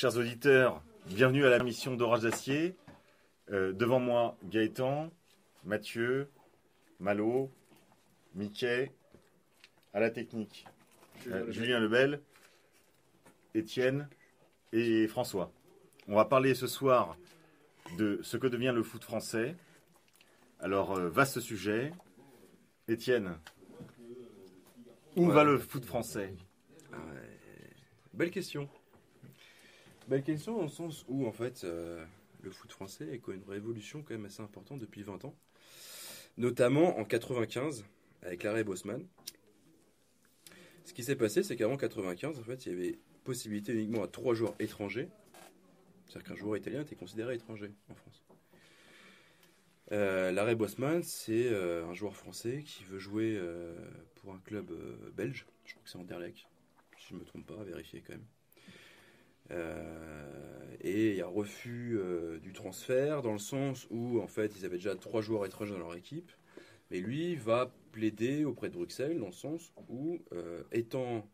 chers auditeurs, bienvenue à la mission d'Orage d'Acier. Devant moi, Gaëtan, Mathieu, Malo, Mickey, à la technique, Julien Lebel, Étienne et François. On va parler ce soir de ce que devient le foot français. Alors, vaste sujet. Étienne, où va le foot français ? Belle question. Belle question dans le sens où, en fait, le foot français a connu une révolution quand même assez importante depuis 20 ans. Notamment en 95, avec l'arrêt Bosman. Ce qui s'est passé, c'est qu'avant 95, en fait, il y avait possibilité uniquement à 3 joueurs étrangers. C'est-à-dire qu'un joueur italien était considéré étranger en France. L'arrêt Bosman, c'est un joueur français qui veut jouer pour un club belge. Je crois que c'est Anderlecht, si je ne me trompe pas, à vérifier quand même. Et il y a refus du transfert dans le sens où en fait ils avaient déjà 3 joueurs étrangers dans leur équipe, mais lui va plaider auprès de Bruxelles dans le sens où étant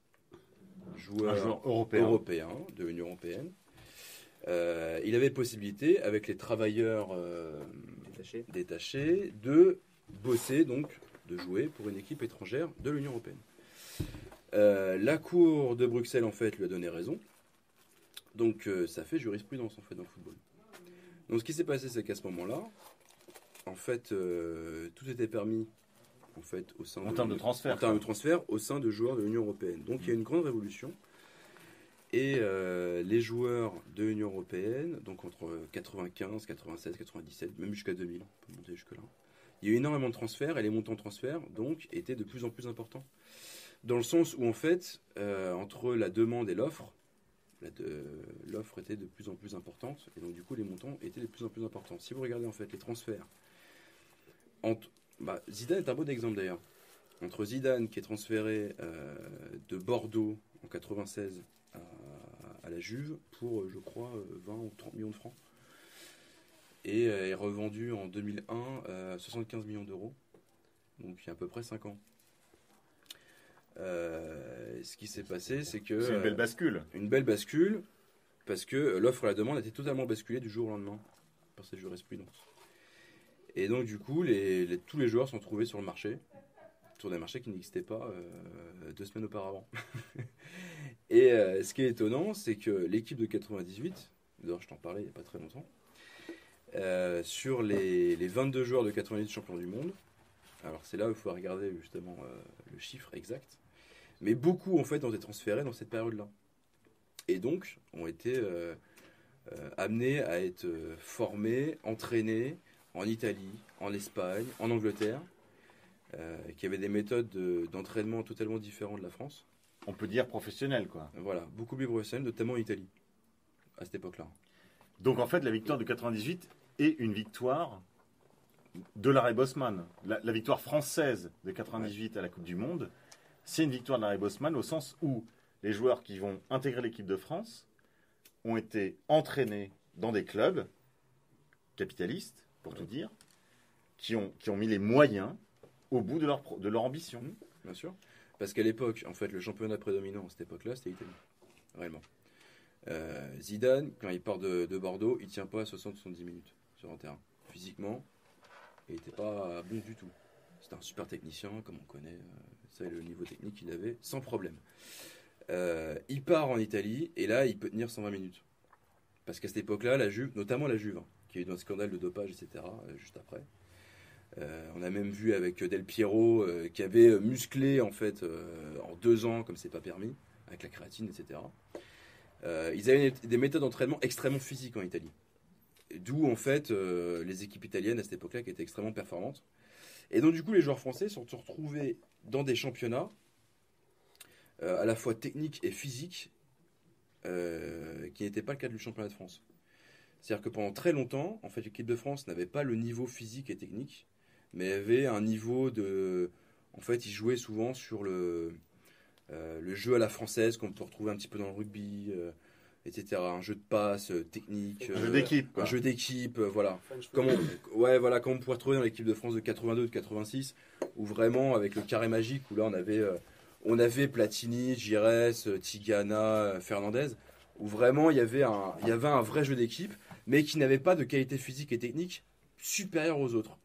joueur européen de l'Union européenne, il avait possibilité avec les travailleurs détachés de bosser, donc de jouer pour une équipe étrangère de l'Union européenne. La cour de Bruxelles en fait lui a donné raison. Donc ça fait jurisprudence en fait dans le football. Donc ce qui s'est passé, c'est qu'à ce moment-là, en fait, tout était permis en fait au sein en termes de transfert au sein de joueurs de l'Union européenne. Donc il y a une grande révolution et les joueurs de l'Union européenne, donc entre 95, 96, 97, même jusqu'à 2000, on peut monter jusque là. Il y a eu énormément de transferts et les montants de transferts donc étaient de plus en plus importants. Dans le sens où en fait, entre la demande et l'offre était de plus en plus importante et donc du coup les montants étaient de plus en plus importants. Si vous regardez en fait les transferts, Zidane est un bon exemple d'ailleurs. Entre Zidane qui est transféré de Bordeaux en 96 à la Juve pour je crois 20 ou 30 millions de francs et est revendu en 2001 à 75 millions d'euros, donc il y a à peu près 5 ans. Ce qui s'est passé, c'est que c'est une belle bascule. Une belle bascule, parce que l'offre et la demande étaient totalement basculées du jour au lendemain par cette jurisprudence. Et donc du coup, tous les joueurs sont trouvés sur le marché, sur des marchés qui n'existaient pas 2 semaines auparavant. Et ce qui est étonnant, c'est que l'équipe de 98, d'ailleurs je t'en parlais il n'y a pas très longtemps, sur les 22 joueurs de 98 champions du monde, alors c'est là où il faut regarder justement le chiffre exact, mais beaucoup en fait ont été transférés dans cette période-là. Et donc ont été amenés à être formés, entraînés en Italie, en Espagne, en Angleterre, qui avaient des méthodes d'entraînement totalement différentes de la France. On peut dire professionnel, quoi. Voilà, beaucoup plus professionnels, notamment en Italie, à cette époque-là. Donc en fait, la victoire de 98 est une victoire de l'arrêt Bosman. La victoire française de 98 à la Coupe du Monde, c'est une victoire de l'arrêt Bosman au sens où les joueurs qui vont intégrer l'équipe de France ont été entraînés dans des clubs capitalistes, pour tout dire, qui ont mis les moyens au bout de leur ambition. Bien sûr. Parce qu'à l'époque, en fait, le championnat prédominant à cette époque-là, c'était l'Italie. Réellement. Zidane, quand il part de Bordeaux, il ne tient pas à 60-70 minutes sur un terrain. Physiquement, il n'était pas bon du tout. C'était un super technicien, comme on connaît. Ça, le niveau technique qu'il avait, sans problème. Il part en Italie, et là, il peut tenir 120 minutes. Parce qu'à cette époque-là, la Juve, notamment la Juve, qui a eu un scandale de dopage, etc., juste après. On a même vu avec Del Piero, qui avait musclé, en fait, en 2 ans, comme c'est pas permis, avec la créatine, etc. Ils avaient des méthodes d'entraînement extrêmement physiques en Italie. D'où, en fait, les équipes italiennes à cette époque-là qui étaient extrêmement performantes. Et donc, du coup, les joueurs français sont retrouvés dans des championnats à la fois techniques et physiques qui n'étaient pas le cas du championnat de France. C'est-à-dire que pendant très longtemps, en fait, l'équipe de France n'avait pas le niveau physique et technique, mais avait un niveau de... En fait, ils jouaient souvent sur le jeu à la française qu'on peut retrouver un petit peu dans le rugby, etc. Un jeu de passe technique. Un jeu d'équipe, quoi. Un jeu d'équipe, voilà. Comme on pourrait retrouver dans l'équipe de France de 82, de 86, où vraiment, avec le carré magique, où là, on avait Platini, Giresse, Tigana, Fernandez. où vraiment il y avait un vrai jeu d'équipe, mais qui n'avait pas de qualité physique et technique supérieure aux autres.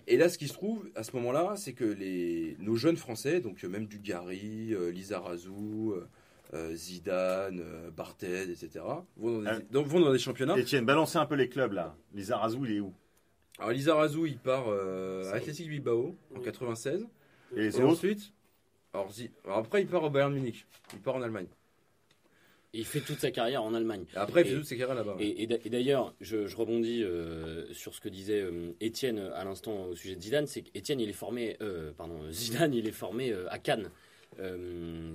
Et là, ce qui se trouve à ce moment-là, c'est que nos jeunes Français, donc même Dugarry, Lizarazu, Zidane, Barthez, etc., vont dans des championnats. Etienne, balancez un peu les clubs là. Lizarazu, il est où? Alors Lizarazu, il part à Athletic Bilbao en 96. Et les Et autres? ensuite, alors après, il part au Bayern Munich. Il part en Allemagne. Et il fait toute sa carrière en Allemagne. Et après, il fait toutes ses carrières là-bas. Ouais. Et d'ailleurs, je rebondis sur ce que disait Étienne à l'instant au sujet de Zidane, c'est qu'Étienne, Zidane, il est formé à Cannes,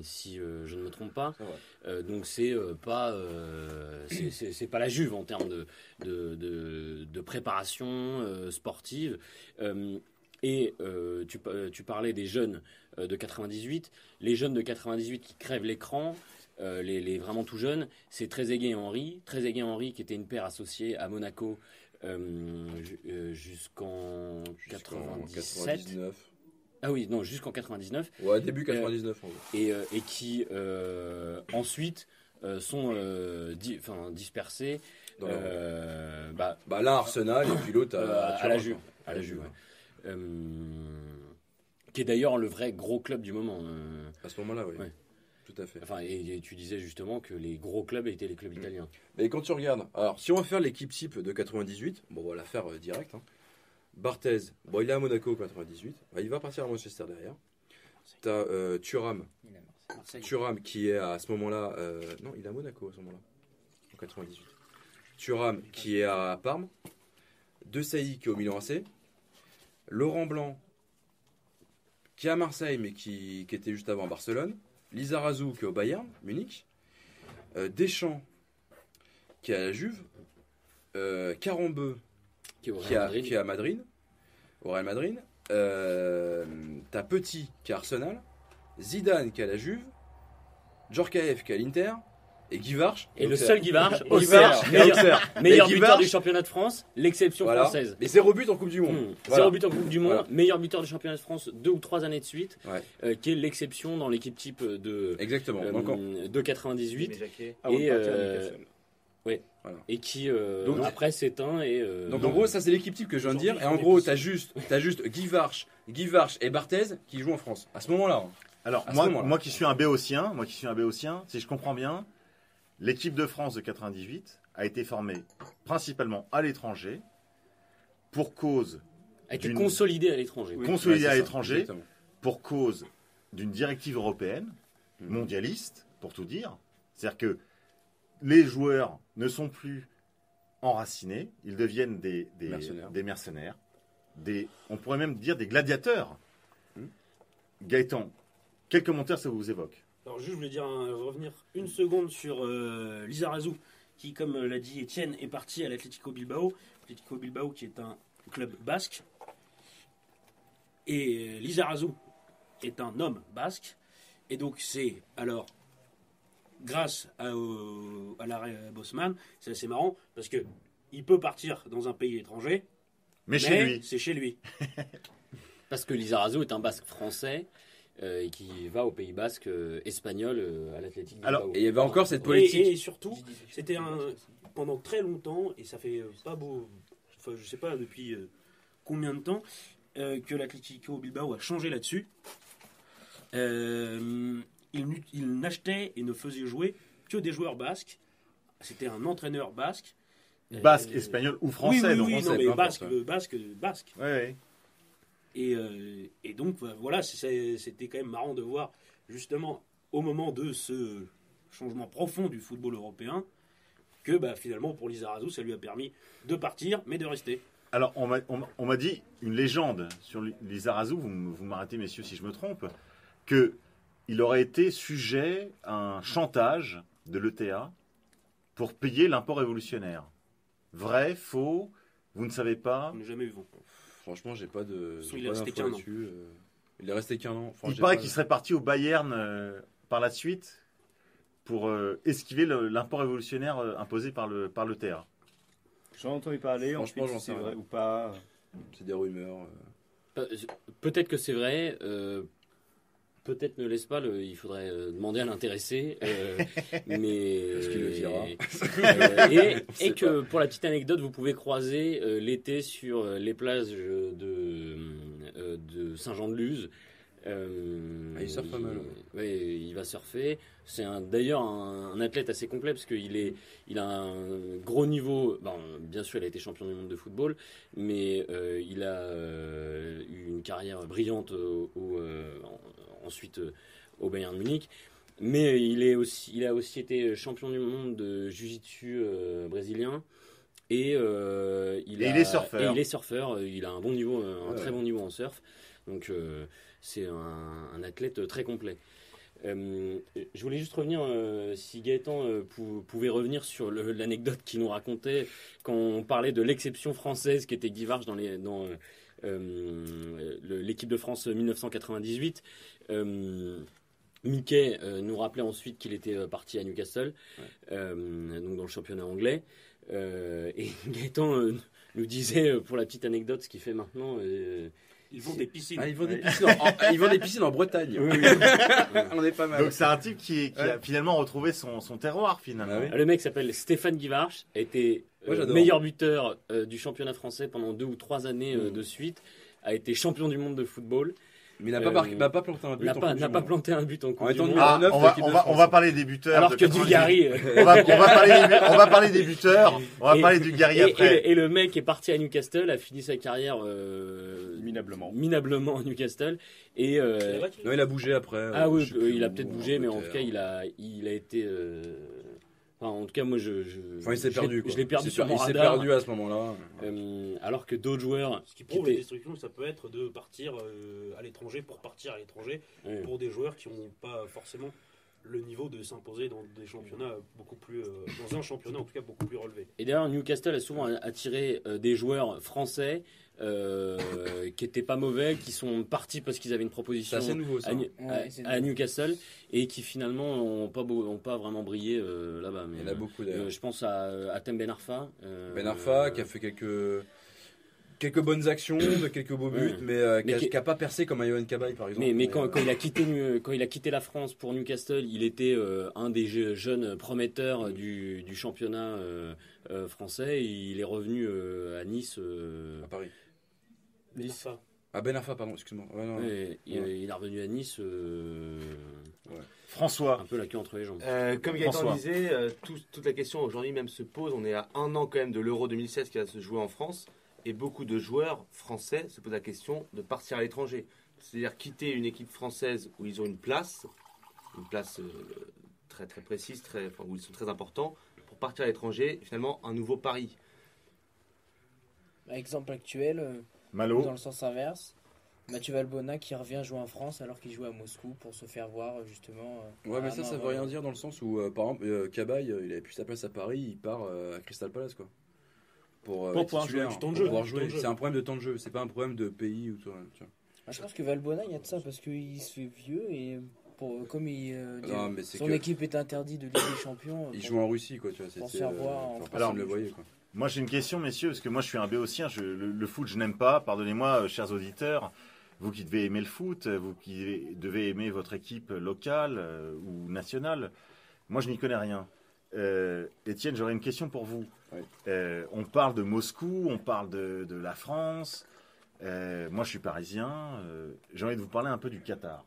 si je ne me trompe pas. Donc c'est pas la Juve en termes de préparation sportive. Tu parlais des jeunes de 98. Les jeunes de 98 qui crèvent l'écran, les vraiment tout jeunes, c'est Trezeguet et Henry. Trezeguet et Henry qui était une paire associée à Monaco jusqu'en 97. 99. Ah oui, non, jusqu'en 99. Ouais, début 99 en gros. Et qui ensuite sont dispersés. L'un Arsenal et puis l'autre à la Juve. À la Juve, ouais. Qui est d'ailleurs le vrai gros club du moment. À ce moment-là, oui. Ouais. Tout à fait. Enfin, et tu disais justement que les gros clubs étaient les clubs italiens. Mais quand tu regardes, alors si on va faire l'équipe type de 98, bon, on va la faire direct. Hein. Barthez, bon, il est à Monaco en 98, il va partir à Manchester derrière. T'as Thuram qui est à ce moment-là, non, il est à Monaco à ce moment-là, en 98. Thuram qui est à Parme, De Sailly qui est au Milan AC, Laurent Blanc qui est à Marseille mais qui était juste avant à Barcelone, Lizarazu qui est au Bayern, Munich, Deschamps qui est à la Juve, Carambeu qui est à Madrid, au Real Madrid, t'as Petit qui est à Arsenal, Zidane qui est à la Juve, Djorkaeff qui est à l'Inter, et Guy Varch. Et le seul Guy Varch, meilleur buteur du championnat de France, l'exception française. Mais 0 but en Coupe du Monde. 0 but en Coupe du Monde, meilleur buteur du championnat de France 2 ou 3 années de suite, qui est l'exception dans l'équipe type de 98. Et qui donc, après s'éteint. Donc en gros, ça c'est l'équipe type que je viens de dire. Et en gros, t'as juste Guy Varch et Barthez qui jouent en France. À ce moment-là. Hein. Alors moi qui suis un béotien, si je comprends bien, l'équipe de France de 98 a été formée principalement à l'étranger pour cause a été consolidée à l'étranger. Consolidée à l'étranger pour cause d'une directive européenne mondialiste, pour tout dire. C'est-à-dire que les joueurs ne sont plus enracinés, ils deviennent des mercenaires, on pourrait même dire des gladiateurs. Gaëtan, quel commentaire ça vous évoque? Alors juste, je voulais revenir une seconde sur Lizarazu, qui, comme l'a dit Étienne, est parti à l'Atlético Bilbao. Atlético Bilbao qui est un club basque. Et Lizarazu est un homme basque. Et donc c'est alors, grâce à l'arrêt Bosman, c'est assez marrant, parce que il peut partir dans un pays étranger, mais c'est chez lui. Parce que Lizarazu est un basque français. Et qui va au Pays Basque espagnol à l'Athletic Bilbao. Alors, et il y avait encore cette politique. Et surtout, c'était pendant très longtemps, et ça fait pas beau, enfin je sais pas depuis combien de temps, que l'Atlético Bilbao a changé là-dessus. Il n'achetait et ne faisait jouer que des joueurs basques. C'était un entraîneur basque. Basque, espagnol ou français. Oui, français, non, mais basque. Ouais. Et donc voilà, c'était quand même marrant de voir justement au moment de ce changement profond du football européen que finalement pour Lizarazu ça lui a permis de partir mais de rester. Alors on m'a dit une légende sur Lizarazu, vous m'arrêtez messieurs si je me trompe, qu'il aurait été sujet à un chantage de l'ETA pour payer l'import révolutionnaire. Vrai, faux, vous ne savez pas? On n'a jamais eu vent. Franchement, j'ai pas de. Il est resté qu'un an. Il est resté qu'un an. Il paraît qu'il serait parti au Bayern par la suite pour esquiver l'import révolutionnaire imposé par l'ETA. J'en ai entendu parler, franchement, ensuite, c'est vrai ou pas. C'est des rumeurs. Peut-être que c'est vrai. peut-être ne laisse pas, il faudrait demander à l'intéressé, mais Est-ce qu'il le dira et que pour la petite anecdote, vous pouvez croiser l'été sur les plages de Saint-Jean-de-Luz. Il surfe pas mal. Ouais, il va surfer. C'est d'ailleurs un athlète assez complet parce qu'il a un gros niveau. Bon, bien sûr, il a été champion du monde de football, mais il a eu une carrière brillante ensuite au Bayern Munich. Mais il a aussi été champion du monde de jiu-jitsu brésilien. Et il est surfeur. Il a un bon niveau, très bon niveau en surf. Donc c'est un athlète très complet. Je voulais juste revenir, si Gaëtan pouvait revenir sur l'anecdote qu'il nous racontait quand on parlait de l'exception française qui était Guy Varche dans l'équipe de France 1998. Mickey nous rappelait ensuite qu'il était parti à Newcastle, donc dans le championnat anglais. Et Gaëtan nous disait, pour la petite anecdote, ce qu'il fait maintenant. Ils font des piscines. Ils vendent des piscines en Bretagne. Oui. On est pas mal. Donc c'est un type qui a finalement retrouvé son terroir finalement. Ah oui. Le mec s'appelle Stéphane Guivarch, a été meilleur buteur du championnat français pendant 2 ou 3 années de suite, a été champion du monde de football. Mais il n'a pas planté un but. N'a pas planté un but en Coupe du Monde. On va parler des buteurs. Alors que Dugarry. On va parler des buteurs. On va parler du Dugarry après. Et le mec est parti à Newcastle, a fini sa carrière minablement à Newcastle. Et non, il a bougé après. Ah oui, il a peut-être bougé, mais en tout cas, il a été. Enfin, en tout cas, moi, il s'est perdu. Je l'ai perdu sur mon radar. Il s'est perdu à ce moment-là. Alors que d'autres joueurs. Ce qui prouve la destruction, ça peut être de partir à l'étranger pour partir à l'étranger pour des joueurs qui n'ont pas forcément le niveau de s'imposer dans des championnats beaucoup plus. Dans un championnat en tout cas beaucoup plus relevé. Et d'ailleurs, Newcastle a souvent attiré des joueurs français. Qui étaient pas mauvais, qui sont partis parce qu'ils avaient une proposition nouveau, à Newcastle et qui finalement ont pas vraiment brillé là-bas. Mais, il y en a beaucoup d'ailleurs. Je pense à Tem Ben Arfa. Qui a fait quelques bonnes actions, quelques beaux buts, mais qui n'a pas percé comme un Johan Cabaye par exemple. Mais quand il a quitté la France pour Newcastle, il était un des jeunes prometteurs du championnat français. Et il est revenu à Nice. À Paris. Nice. Ben Arfa, pardon, excuse-moi. Il est revenu à Nice. François. Un peu la queue entre les jambes. Comme Gaëtan disait, toute la question aujourd'hui même se pose. On est à 1 an quand même de l'Euro 2016 qui va se jouer en France. Et beaucoup de joueurs français se posent la question de partir à l'étranger. C'est-à-dire quitter une équipe française où ils ont une place très très précise, où ils sont très importants, pour partir à l'étranger, finalement un nouveau pari. Exemple actuel, Malo. dans le sens inverse, Mathieu Valbuena qui revient jouer en France alors qu'il joue à Moscou pour se faire voir justement. Mais ça veut rien dire dans le sens où, par exemple, Cabaye, il avait plus sa place à Paris, il part à Crystal Palace, quoi. Pour pouvoir jouer du temps de jeu. C'est un problème de temps de jeu, c'est pas un problème de pays ou tout. Je pense que Valbuena, il y a de ça parce qu'il se fait vieux et comme son équipe est interdite de Ligue des Champions. Il joue en Russie, quoi. Tu vois, pour se faire voir. Alors, le voyez, quoi. Moi, j'ai une question, messieurs, parce que moi, je suis un béotien. Le foot, je n'aime pas. Pardonnez-moi, chers auditeurs. Vous qui devez aimer le foot, vous qui devez aimer votre équipe locale ou nationale. Moi, je n'y connais rien. Étienne, j'aurais une question pour vous. Ouais. On parle de Moscou, on parle de la France. Moi, je suis parisien. J'ai envie de vous parler un peu du Qatar.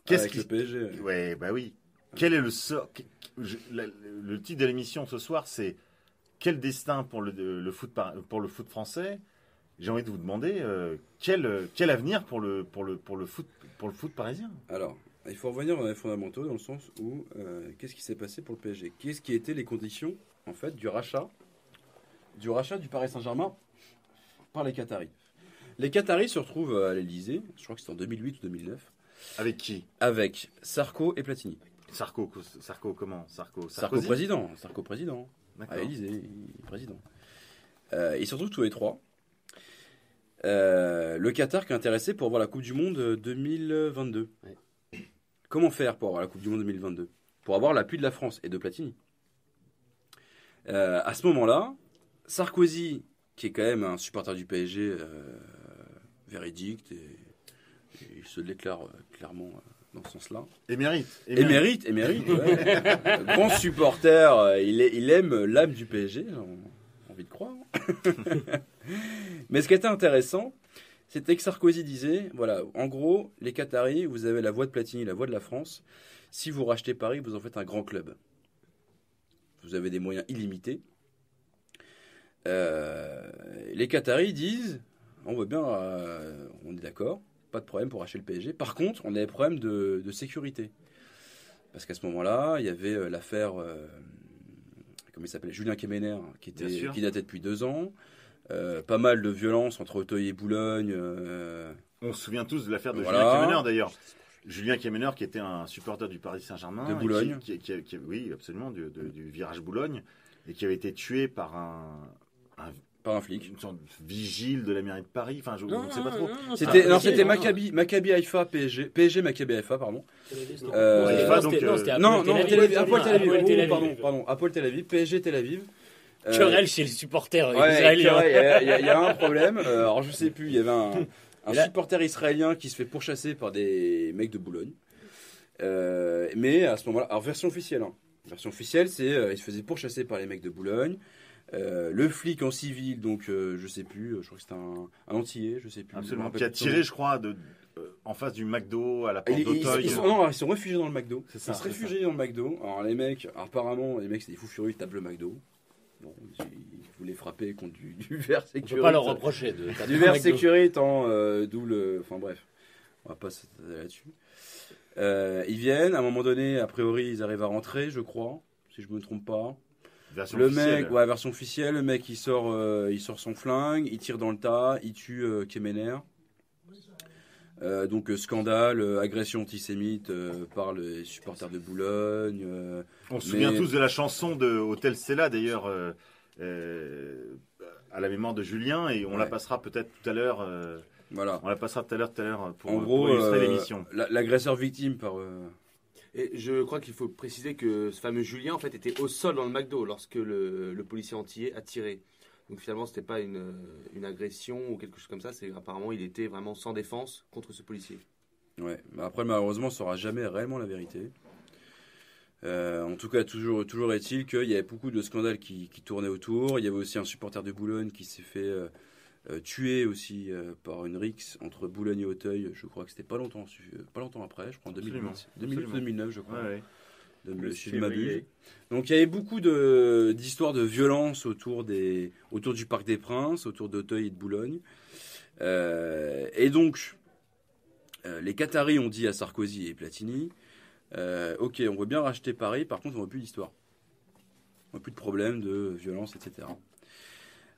Le PSG. Ouais, bah oui. Quel est le titre de l'émission ce soir, c'est quel destin pour le foot français. J'ai envie de vous demander quel avenir pour le foot parisien. Alors, il faut revenir dans les fondamentaux dans le sens où qu'est-ce qui s'est passé pour le PSG? Qu'est-ce qui étaient les conditions en fait du rachat du Paris Saint-Germain par les Qataris? Les Qataris se retrouvent à l'Elysée, je crois que c'était en 2008 ou 2009. Avec qui? Avec Sarko et Platini. Sarko comment? Sarko président. D'accord. À l'Elysée, président. Ils se retrouvent tous les trois. Le Qatar qui est intéressé pour avoir la Coupe du Monde 2022. Ouais. Comment faire pour avoir la Coupe du Monde 2022? Pour avoir l'appui de la France et de Platini. À ce moment-là, Sarkozy, qui est quand même un supporter du PSG véridique, il se déclare clairement dans ce sens-là. Et mérite. Ouais. Grand supporter, il aime l'âme du PSG, j'ai envie de croire. Mais ce qui était intéressant, c'était que Sarkozy disait, voilà, en gros, les Qataris, vous avez la voix de Platini, la voix de la France. Si vous rachetez Paris, vous en faites un grand club. Vous avez des moyens illimités. Les Qataris disent, on veut bien, on est d'accord, pas de problème pour racheter le PSG. Par contre, on a des problèmes de sécurité. Parce qu'à ce moment-là, il y avait l'affaire, comment il s'appelait, Julien Kemener, qui datait depuis 2 ans. Pas mal de violence entre Auteuil et Boulogne. On se souvient tous de l'affaire de Julien Kemener, d'ailleurs. Julien Kemener, qui était un supporter du Paris Saint-Germain. De Boulogne. Oui, absolument, du virage Boulogne. Et qui avait été tué par par un flic. Une sorte de vigile de la mairie de Paris. Enfin, je ne sais pas trop. C'était Maccabi Haïfa PSG Maccabi Haïfa, pardon. Apoel Tel Aviv, PSG Tel Aviv. Querelle chez les supporters israéliens. Il y a un problème. Alors je sais plus, il y avait un supporter israélien qui se fait pourchasser par des mecs de Boulogne. Mais à ce moment-là, alors version officielle, c'est il se faisait pourchasser par les mecs de Boulogne. Le flic en civil, donc je sais plus, je crois que c'était un Antillais, je sais plus. Absolument, qui a tiré, je crois, en face du McDo à la porte d'Auteuil. Ils sont réfugiés dans le McDo. Ils se réfugiés dans le McDo. Alors les mecs, apparemment, c'est des fous furieux, ils tapent le McDo. Bon, ils voulaient frapper contre du verre sécurité. On peut pas leur reprocher de du verre sécurité d'où le. Enfin bref, on va pas s'attarder là-dessus. Ils viennent, à un moment donné, a priori, ils arrivent à rentrer, je crois, si je me trompe pas. Version officielle. Le mec, il sort son flingue, il tire dans le tas, il tue Kemener. Donc scandale, agression antisémite par les supporters de Boulogne. On se souvient tous de la chanson de Hôtel Stella, d'ailleurs, à la mémoire de Julien, et on la passera peut-être tout à l'heure. Voilà. On la passera tout à l'heure pour illustrer l'émission. L'agresseur victime par. Et je crois qu'il faut préciser que ce fameux Julien en fait était au sol dans le McDo lorsque le policier antillais a tiré. Donc finalement, c'était pas une agression ou quelque chose comme ça. C'est apparemment il était vraiment sans défense contre ce policier. Ouais. Mais après, malheureusement, on ne saura jamais réellement la vérité. En tout cas, toujours est-il qu'il y avait beaucoup de scandales qui tournaient autour. Il y avait aussi un supporter de Boulogne qui s'est fait tuer aussi par une rixe entre Boulogne et Auteuil. Je crois que c'était pas longtemps après. Je crois en 2009, je crois. Ouais. Si je m'abuse. Donc il y avait beaucoup d'histoires de violence autour du Parc des Princes, autour d'Auteuil et de Boulogne. Et donc, les Qataris ont dit à Sarkozy et Platini, ok, on veut bien racheter Paris, par contre on veut plus d'histoire. On veut plus de problèmes de violence, etc.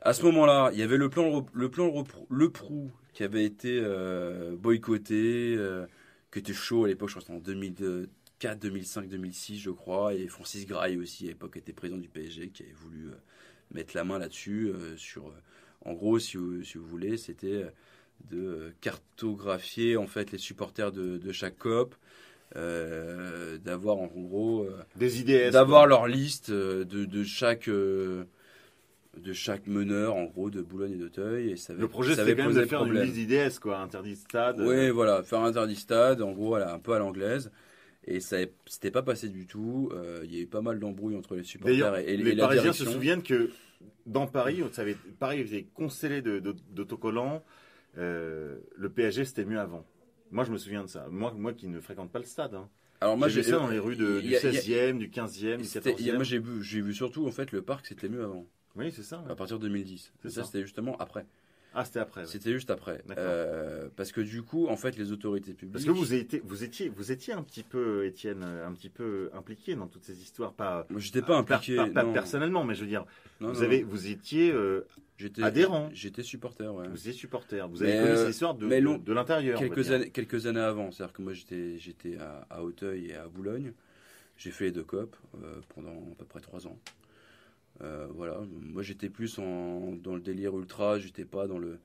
À ce moment-là, il y avait le plan Le Prou qui avait été boycotté, qui était chaud à l'époque, je crois que c'était en 2004, 2005, 2006, je crois. Et Francis Graille aussi, à l'époque, était président du PSG, qui avait voulu mettre la main là-dessus. En gros, si vous voulez, c'était de cartographier en fait les supporters de chaque COP. D'avoir en gros des idées, d'avoir leur liste de chaque meneur en gros de Boulogne et d'Auteuil. Et le projet c'était quand même de faire une liste d'IDS, quoi, interdit stade. Oui, voilà, faire un interdit stade en gros un peu à l'anglaise. Et ça c'était pas passé du tout. Il y a eu pas mal d'embrouilles entre les supporters et les la Parisiens direction. Se souviennent que dans Paris, Paris était constellé d'autocollants. Le PSG c'était mieux avant. Moi, je me souviens de ça. Moi qui ne fréquente pas le stade. Hein. Alors moi, j'ai vu ça dans les rues du 16e, du 15e, du 14e. Moi, j'ai vu surtout, en fait, le parc, c'était mieux avant. Oui, c'est ça. Ouais. À partir de 2010. Ça, c'était justement après. Ah, c'était après. Ouais. C'était juste après. Parce que du coup, en fait, les autorités publiques... Parce que vous étiez un petit peu, Étienne, un petit peu impliqué dans toutes ces histoires. Pas, moi, j'étais pas impliqué. Pas personnellement, mais je veux dire, vous étiez... adhérent. J'étais supporter, ouais. Vous étiez supporter. Vous avez connu ces histoires de l'intérieur. Quelques années avant. C'est-à-dire que moi, j'étais à Auteuil et à Boulogne. J'ai fait les 2 COP pendant à peu près 3 ans. Voilà. Moi, j'étais plus dans le délire ultra. J'étais pas dans le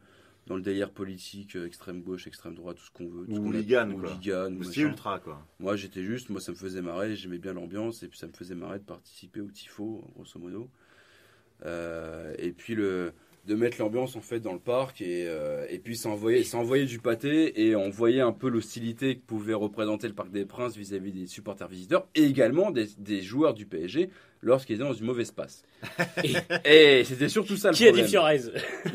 délire politique, extrême gauche, extrême droite, tout ce qu'on veut. Ou hooligan, quoi. C'est ultra, quoi. Moi, ça me faisait marrer. J'aimais bien l'ambiance et puis ça me faisait marrer de participer au tifo, grosso modo. Et puis de mettre l'ambiance en fait dans le parc et puis ça envoyait du pâté et on voyait un peu l'hostilité que pouvait représenter le Parc des Princes vis-à-vis des supporters visiteurs et également des joueurs du PSG lorsqu'ils étaient dans une mauvaise passe. Et c'était surtout ça le problème. Qui a dit Fiorez?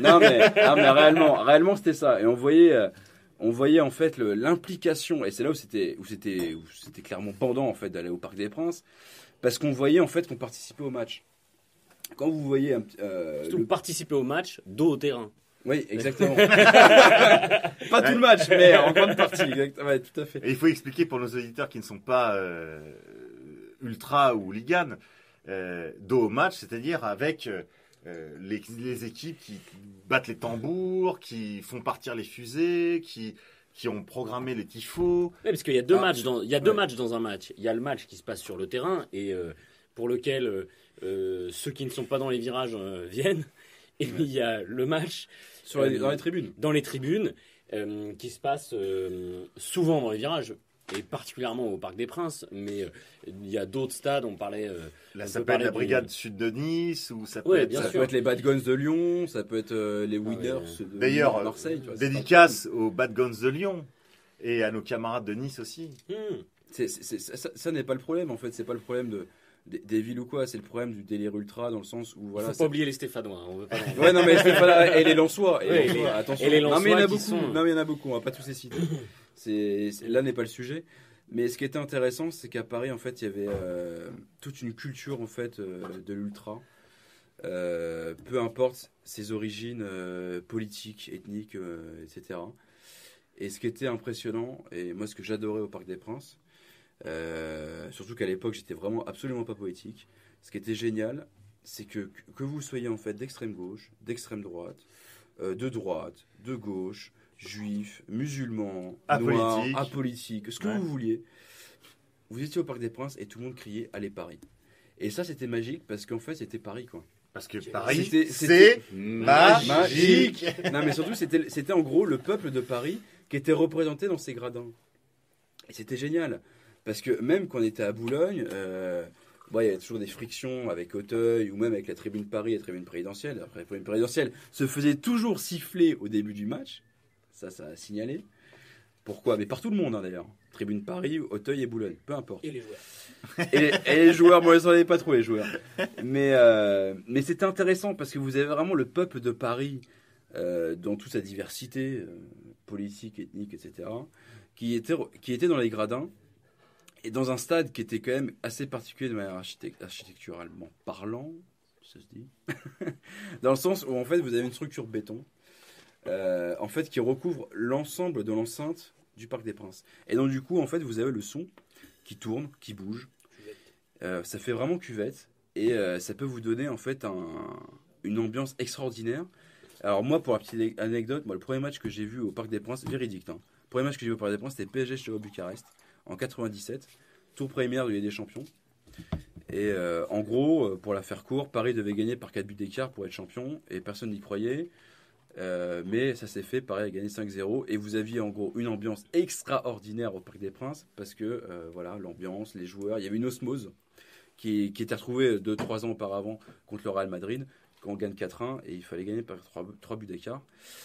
Non mais réellement c'était ça et on voyait en fait l'implication et c'est là où c'était clairement pendant en fait d'aller au Parc des Princes parce qu'on voyait en fait qu'on participait au match. Quand vous voyez participer au match, dos au terrain. Oui, exactement. Pas tout le match, mais en grande partie. Ouais, tout à fait. Et il faut expliquer pour nos auditeurs qui ne sont pas ultra ou ligan, dos au match, c'est-à-dire avec les équipes qui battent les tambours, qui font partir les fusées, qui ont programmé les tifos. Oui, parce qu'il y a deux matchs deux matchs dans un match. Il y a le match qui se passe sur le terrain et pour lequel ceux qui ne sont pas dans les virages viennent. Et puis il y a le match dans les tribunes. Dans les tribunes qui se passe souvent dans les virages. Et particulièrement au Parc des Princes, mais il y a d'autres stades, on parlait... Là, ça peut être la brigade sud de Nice, ou ça peut, peut être les Bad Guns de Lyon, ça peut être les Winners de Marseille. Dédicace aux Bad Guns de Lyon, et à nos camarades de Nice aussi. Ça n'est pas le problème, en fait, c'est pas le problème des villes ou quoi, c'est le problème du délire ultra dans le sens où voilà. Faut pas oublier les Stéphanois, on veut pas. Ouais non mais les Stéphanois et les Lensois, attention. Et les Lensois non mais il y en a beaucoup, on va pas tous les citer. Là n'est pas le sujet. Mais ce qui était intéressant, c'est qu'à Paris en fait, il y avait toute une culture en fait de l'ultra. Peu importe ses origines politiques, ethniques, etc. Et ce qui était impressionnant et moi ce que j'adorais au Parc des Princes. Surtout qu'à l'époque j'étais vraiment absolument pas poétique. Ce qui était génial, c'est que vous soyez en fait d'extrême gauche, d'extrême droite, de gauche, juifs, musulmans, noirs, apolitiques, ce que vous vouliez, vous étiez au Parc des Princes et tout le monde criait allez Paris. Et ça c'était magique parce qu'en fait c'était Paris quoi. Parce que Paris c'est magique. Non mais surtout c'était en gros le peuple de Paris qui était représenté dans ces gradins. Et c'était génial. Parce que même quand on était à Boulogne, il y avait toujours des frictions avec Auteuil ou même avec la tribune Paris et la tribune présidentielle. Après, la tribune présidentielle se faisait toujours siffler au début du match. Ça a signalé. Pourquoi? Mais par tout le monde d'ailleurs. Tribune Paris, Auteuil et Boulogne, peu importe. Et les joueurs. et les joueurs, moi je ne savais pas trop les joueurs. Mais c'était intéressant parce que vous avez vraiment le peuple de Paris dans toute sa diversité politique, ethnique, etc. qui était dans les gradins. Et dans un stade qui était quand même assez particulier de manière architecturalement parlant, ça se dit, dans le sens où en fait vous avez une structure béton, en fait qui recouvre l'ensemble de l'enceinte du Parc des Princes. Et donc du coup en fait vous avez le son qui tourne, qui bouge, ça fait vraiment cuvette et ça peut vous donner en fait une ambiance extraordinaire. Alors moi pour la petite anecdote, le premier match que j'ai vu au Parc des Princes, véridique, le premier match que j'ai vu au Parc des Princes c'était PSG chez Bucarest. En 97, tour préliminaire de Ligue des Champions. Et en gros, pour la faire court, Paris devait gagner par 4 buts d'écart pour être champion, et personne n'y croyait. Mais ça s'est fait, Paris a gagné 5-0, et vous aviez en gros une ambiance extraordinaire au Parc des Princes, parce que voilà, l'ambiance, les joueurs, il y avait une osmose qui était retrouvée 2-3 ans auparavant contre le Real Madrid, quand on gagne 4-1, et il fallait gagner par 3 buts d'écart.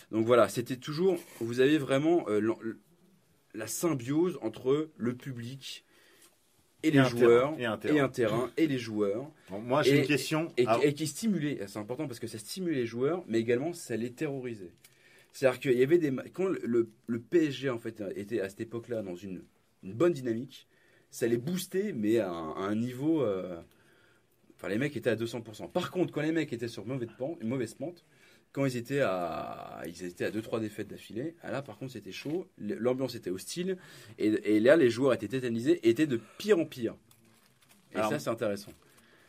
Donc voilà, c'était toujours, vous avez vraiment... la symbiose entre le public et les joueurs, et un terrain, et les joueurs. Bon, moi, j'ai une question. Et qui stimulait, c'est important parce que ça stimulait les joueurs, mais également ça les terrorisait. C'est-à-dire qu'il y avait quand le PSG en fait était à cette époque-là dans une bonne dynamique, ça les boostait, mais à un niveau... Enfin, les mecs étaient à 200%. Par contre, quand les mecs étaient sur une mauvaise pente, quand ils étaient à 2-3 défaites d'affilée, là par contre c'était chaud, l'ambiance était hostile, et là les joueurs étaient tétanisés, et étaient de pire en pire. Et alors, ça c'est intéressant.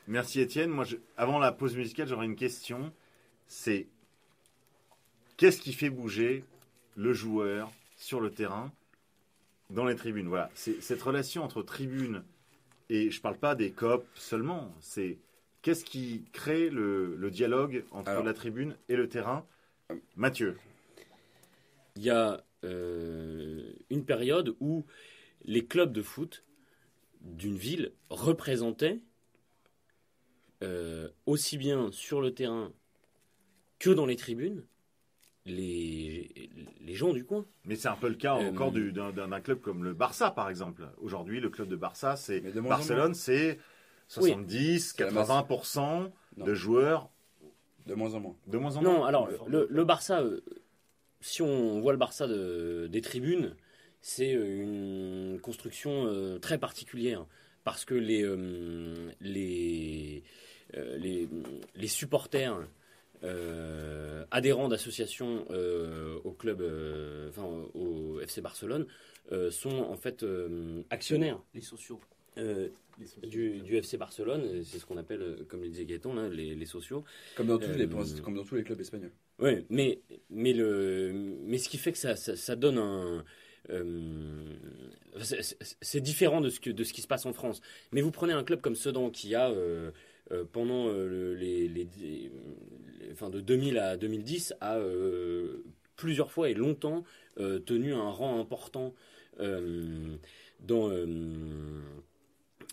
Merci Étienne. Moi, avant la pause musicale, j'aurais une question. C'est qu'est-ce qui fait bouger le joueur sur le terrain, dans les tribunes? Voilà, c'est cette relation entre tribunes, et je ne parle pas des coop seulement, c'est... Qu'est-ce qui crée le dialogue entre la tribune et le terrain? Mathieu. Il y a une période où les clubs de foot d'une ville représentaient aussi bien sur le terrain que dans les tribunes, les gens du coin. Mais c'est un peu le cas encore d'un club comme le Barça, par exemple. Aujourd'hui, le club de Barça, c'est Barcelone, c'est 70-80% de joueurs. De moins en moins. Non, alors le Barça, si on voit le Barça des tribunes, c'est une construction très particulière parce que les supporters adhérents d'associations au club, au FC Barcelone, sont en fait actionnaires. Les sociaux. Du FC Barcelone, c'est ce qu'on appelle, comme le disait Gaëtan, là, les sociaux. Comme dans tous les clubs espagnols. Oui, mais ce qui fait que ça donne un... c'est différent de ce qui se passe en France. Mais vous prenez un club comme Sedan qui a, pendant de 2000 à 2010, a plusieurs fois et longtemps tenu un rang important dans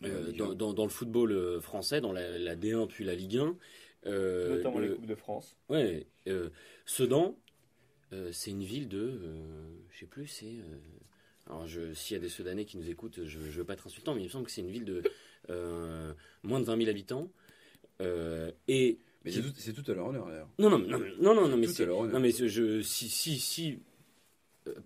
le football français, dans la D1 puis la Ligue 1. Notamment les Coupes de France. Ouais, Sedan, c'est une ville de... je sais plus, c'est... alors, s'il y a des Sedanais qui nous écoutent, je ne veux pas être insultant, mais il me semble que c'est une ville de moins de 20 000 habitants. Mais c'est tout à leur honneur, d'ailleurs. Non, mais tout à leur honneur. Non, mais si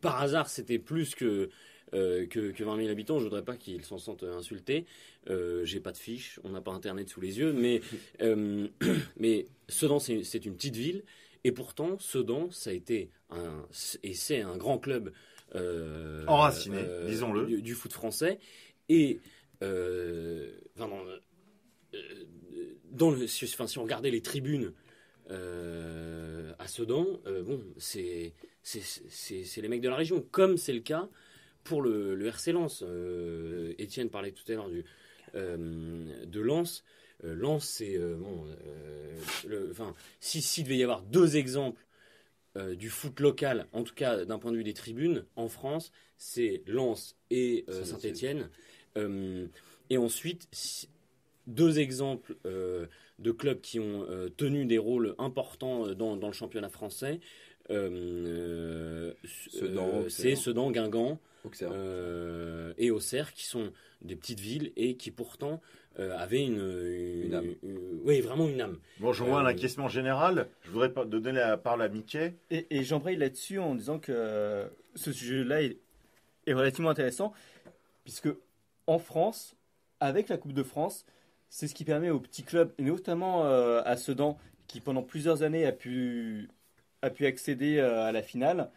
par hasard, c'était plus que 20 000 habitants, je voudrais pas qu'ils s'en sentent insultés. J'ai pas de fiche, on n'a pas Internet sous les yeux, mais Sedan, c'est une petite ville, et pourtant, Sedan, ça a été c'est un grand club enraciné, disons-le, du foot français, et si on regardait les tribunes à Sedan, c'est les mecs de la région, comme c'est le cas pour le RC Lens. Étienne parlait tout à l'heure de Lens. Lens, c'est s'il devait y avoir deux exemples du foot local, en tout cas d'un point de vue des tribunes en France, c'est Lens et Saint-Étienne. Et ensuite, deux exemples de clubs qui ont tenu des rôles importants dans le championnat français. C'est Sedan, Guingamp et Auxerre, qui sont des petites villes et qui pourtant avaient une âme. Oui, vraiment une âme. Bon, je vois un acquiescement général. Je voudrais donner la parole à Mickey. Et j'embraye là-dessus en disant que ce sujet-là est relativement intéressant, puisque en France, avec la Coupe de France, c'est ce qui permet aux petits clubs, et notamment à Sedan, qui pendant plusieurs années a pu accéder à la finale,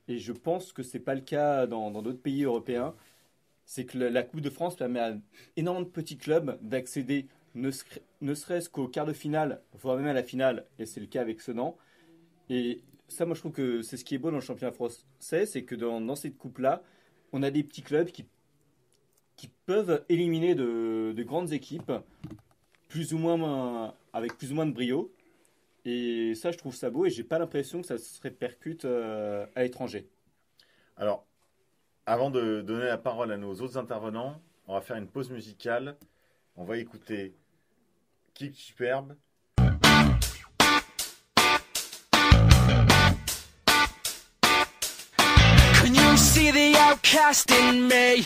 et je pense que ce n'est pas le cas dans d'autres pays européens, c'est que la Coupe de France permet à énormément de petits clubs d'accéder ne serait-ce qu'au quart de finale, voire même à la finale, et c'est le cas avec Sedan. Et ça, moi je trouve que c'est ce qui est beau dans le championnat français, c'est que dans cette coupe-là, on a des petits clubs qui peuvent éliminer de grandes équipes, avec plus ou moins de brio. Et ça, je trouve ça beau et j'ai pas l'impression que ça se répercute à l'étranger. Alors, avant de donner la parole à nos autres intervenants, on va faire une pause musicale. On va écouter Kick Superbe. Can you see the outcast in me?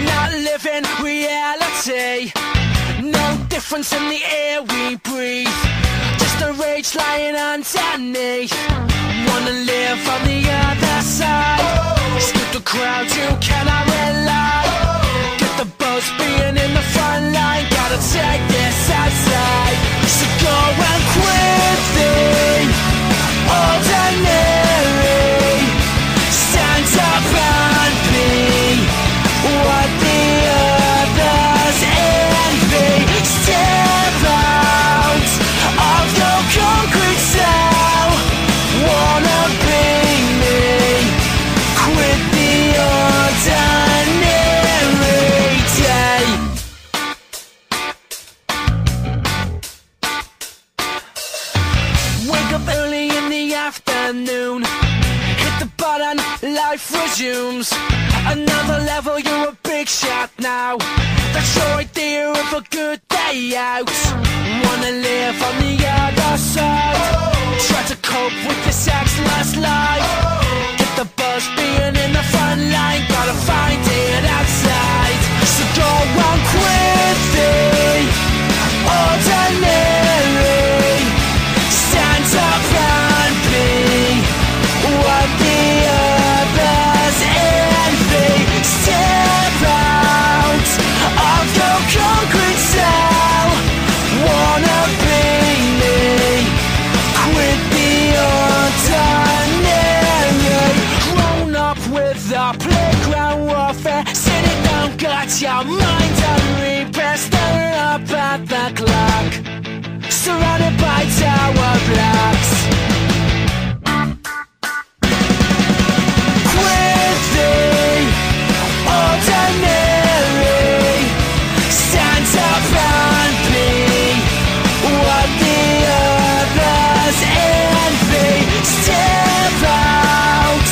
Not living reality. No difference in the air we breathe. Just a rage lying underneath. Wanna live on the other side. Skip the crowd, you cannot rely. Get the buzz being in the front line. Gotta take this outside. So go and quit the ordinary. Stand up and be what the others envy. Step out of your concrete cell. Wanna be me. Quit the ordinary day. Wake up early in the afternoon. Hit the button, life resumes. Another level, you're a big shot now. That's your idea of a good day out. Wanna live on the other side. try to cope with this sexless life. Get the buzz being in the front line, gotta find it outside. So go on quickly, ordinary. Stand up and be what the others envy. Step out of your concrete cell. Wanna be me, quit the ordinary. Grown up with the playground warfare, sitting down, got your mind on repair. Staring up at the clock, surrounded by tower blocks. Quit the ordinary. Stand up and be what the others envy. Step out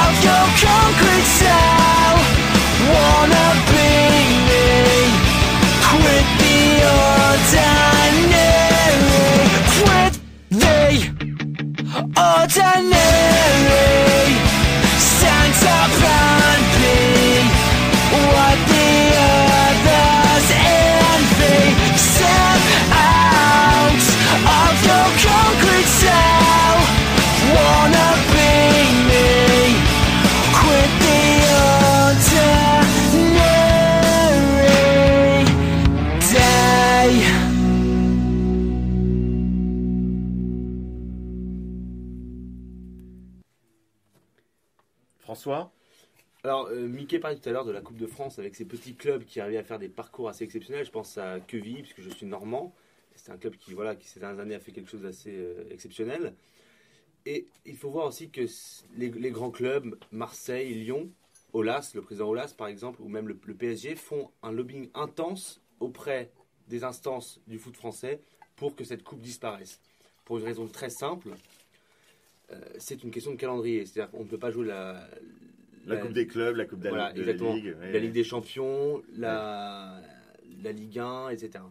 of your concrete cell. Wanna be me, quit the ordinary. Quit the ordinary. Stand up and be what the others envy. Step out of your concrete cell. Wanna be me, quit the ordinary day. François? Alors, Mickey parlait tout à l'heure de la Coupe de France avec ces petits clubs qui arrivaient à faire des parcours assez exceptionnels. Je pense à Quevilly, puisque je suis normand. C'est un club qui ces dernières années, a fait quelque chose d'assez exceptionnel. Et il faut voir aussi que les grands clubs, Marseille, Lyon, Aulas, le président Aulas par exemple, ou même le PSG, font un lobbying intense auprès des instances du foot français pour que cette coupe disparaisse. Pour une raison très simple, c'est une question de calendrier. C'est-à-dire qu'on ne peut pas jouer la Coupe des clubs, la Coupe de la Ligue. La Ligue des Champions, la Ligue 1, etc.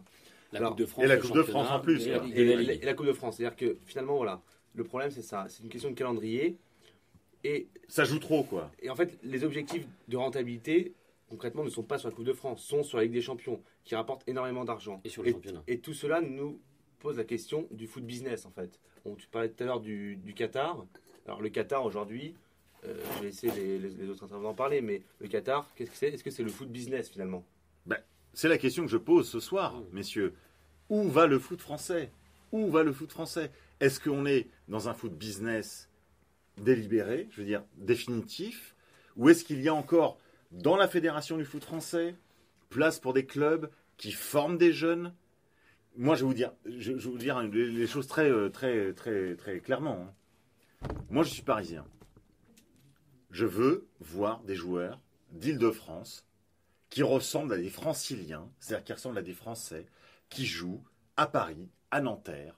Coupe de France, et la Coupe de France en plus. Et la Coupe de France. C'est-à-dire que finalement, voilà, le problème c'est ça. C'est une question de calendrier. Et ça joue trop, quoi. Et en fait, les objectifs de rentabilité, concrètement, ne sont pas sur la Coupe de France, sont sur la Ligue des Champions, qui rapporte énormément d'argent. Et sur le championnat. Et tout cela nous pose la question du foot business, en fait. Bon, tu parlais tout à l'heure du Qatar. Alors, le Qatar, aujourd'hui, je vais laisser les autres intervenants en parler, mais le Qatar, qu'est-ce que c'est? Est-ce que c'est le foot business, finalement? C'est la question que je pose ce soir, messieurs. Où va le foot français? Où va le foot français? Est-ce qu'on est dans un foot business délibéré, je veux dire définitif, ou est-ce qu'il y a encore dans la fédération du foot français place pour des clubs qui forment des jeunes? Moi, je vais vous dire les choses très clairement. Moi, je suis parisien. Je veux voir des joueurs d'Île-de-France qui ressemblent à des Franciliens, c'est-à-dire qui ressemblent à des Français, qui jouent à Paris, à Nanterre,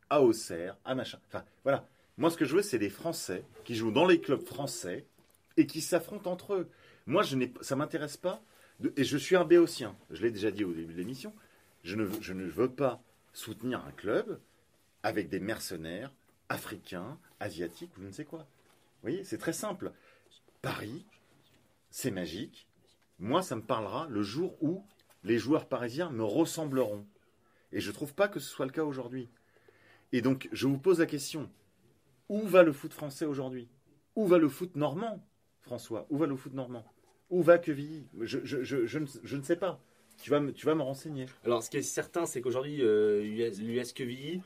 à Auxerre, à machin. Enfin, voilà. Moi, ce que je veux, c'est des Français qui jouent dans les clubs français et qui s'affrontent entre eux. Moi, ça ne m'intéresse pas. Et je suis un béotien. Je l'ai déjà dit au début de l'émission. Je ne veux pas soutenir un club avec des mercenaires africains, asiatiques ou je ne sais quoi. Vous voyez, c'est très simple. Paris, c'est magique. Moi, ça me parlera le jour où les joueurs parisiens me ressembleront. Et je ne trouve pas que ce soit le cas aujourd'hui. Et donc, je vous pose la question. Où va le foot français aujourd'hui? Où va le foot normand, François? Où va le foot normand? Où va Quevilly? Je ne sais pas. Tu vas me renseigner. Alors, ce qui est certain, c'est qu'aujourd'hui, l'US Quevilly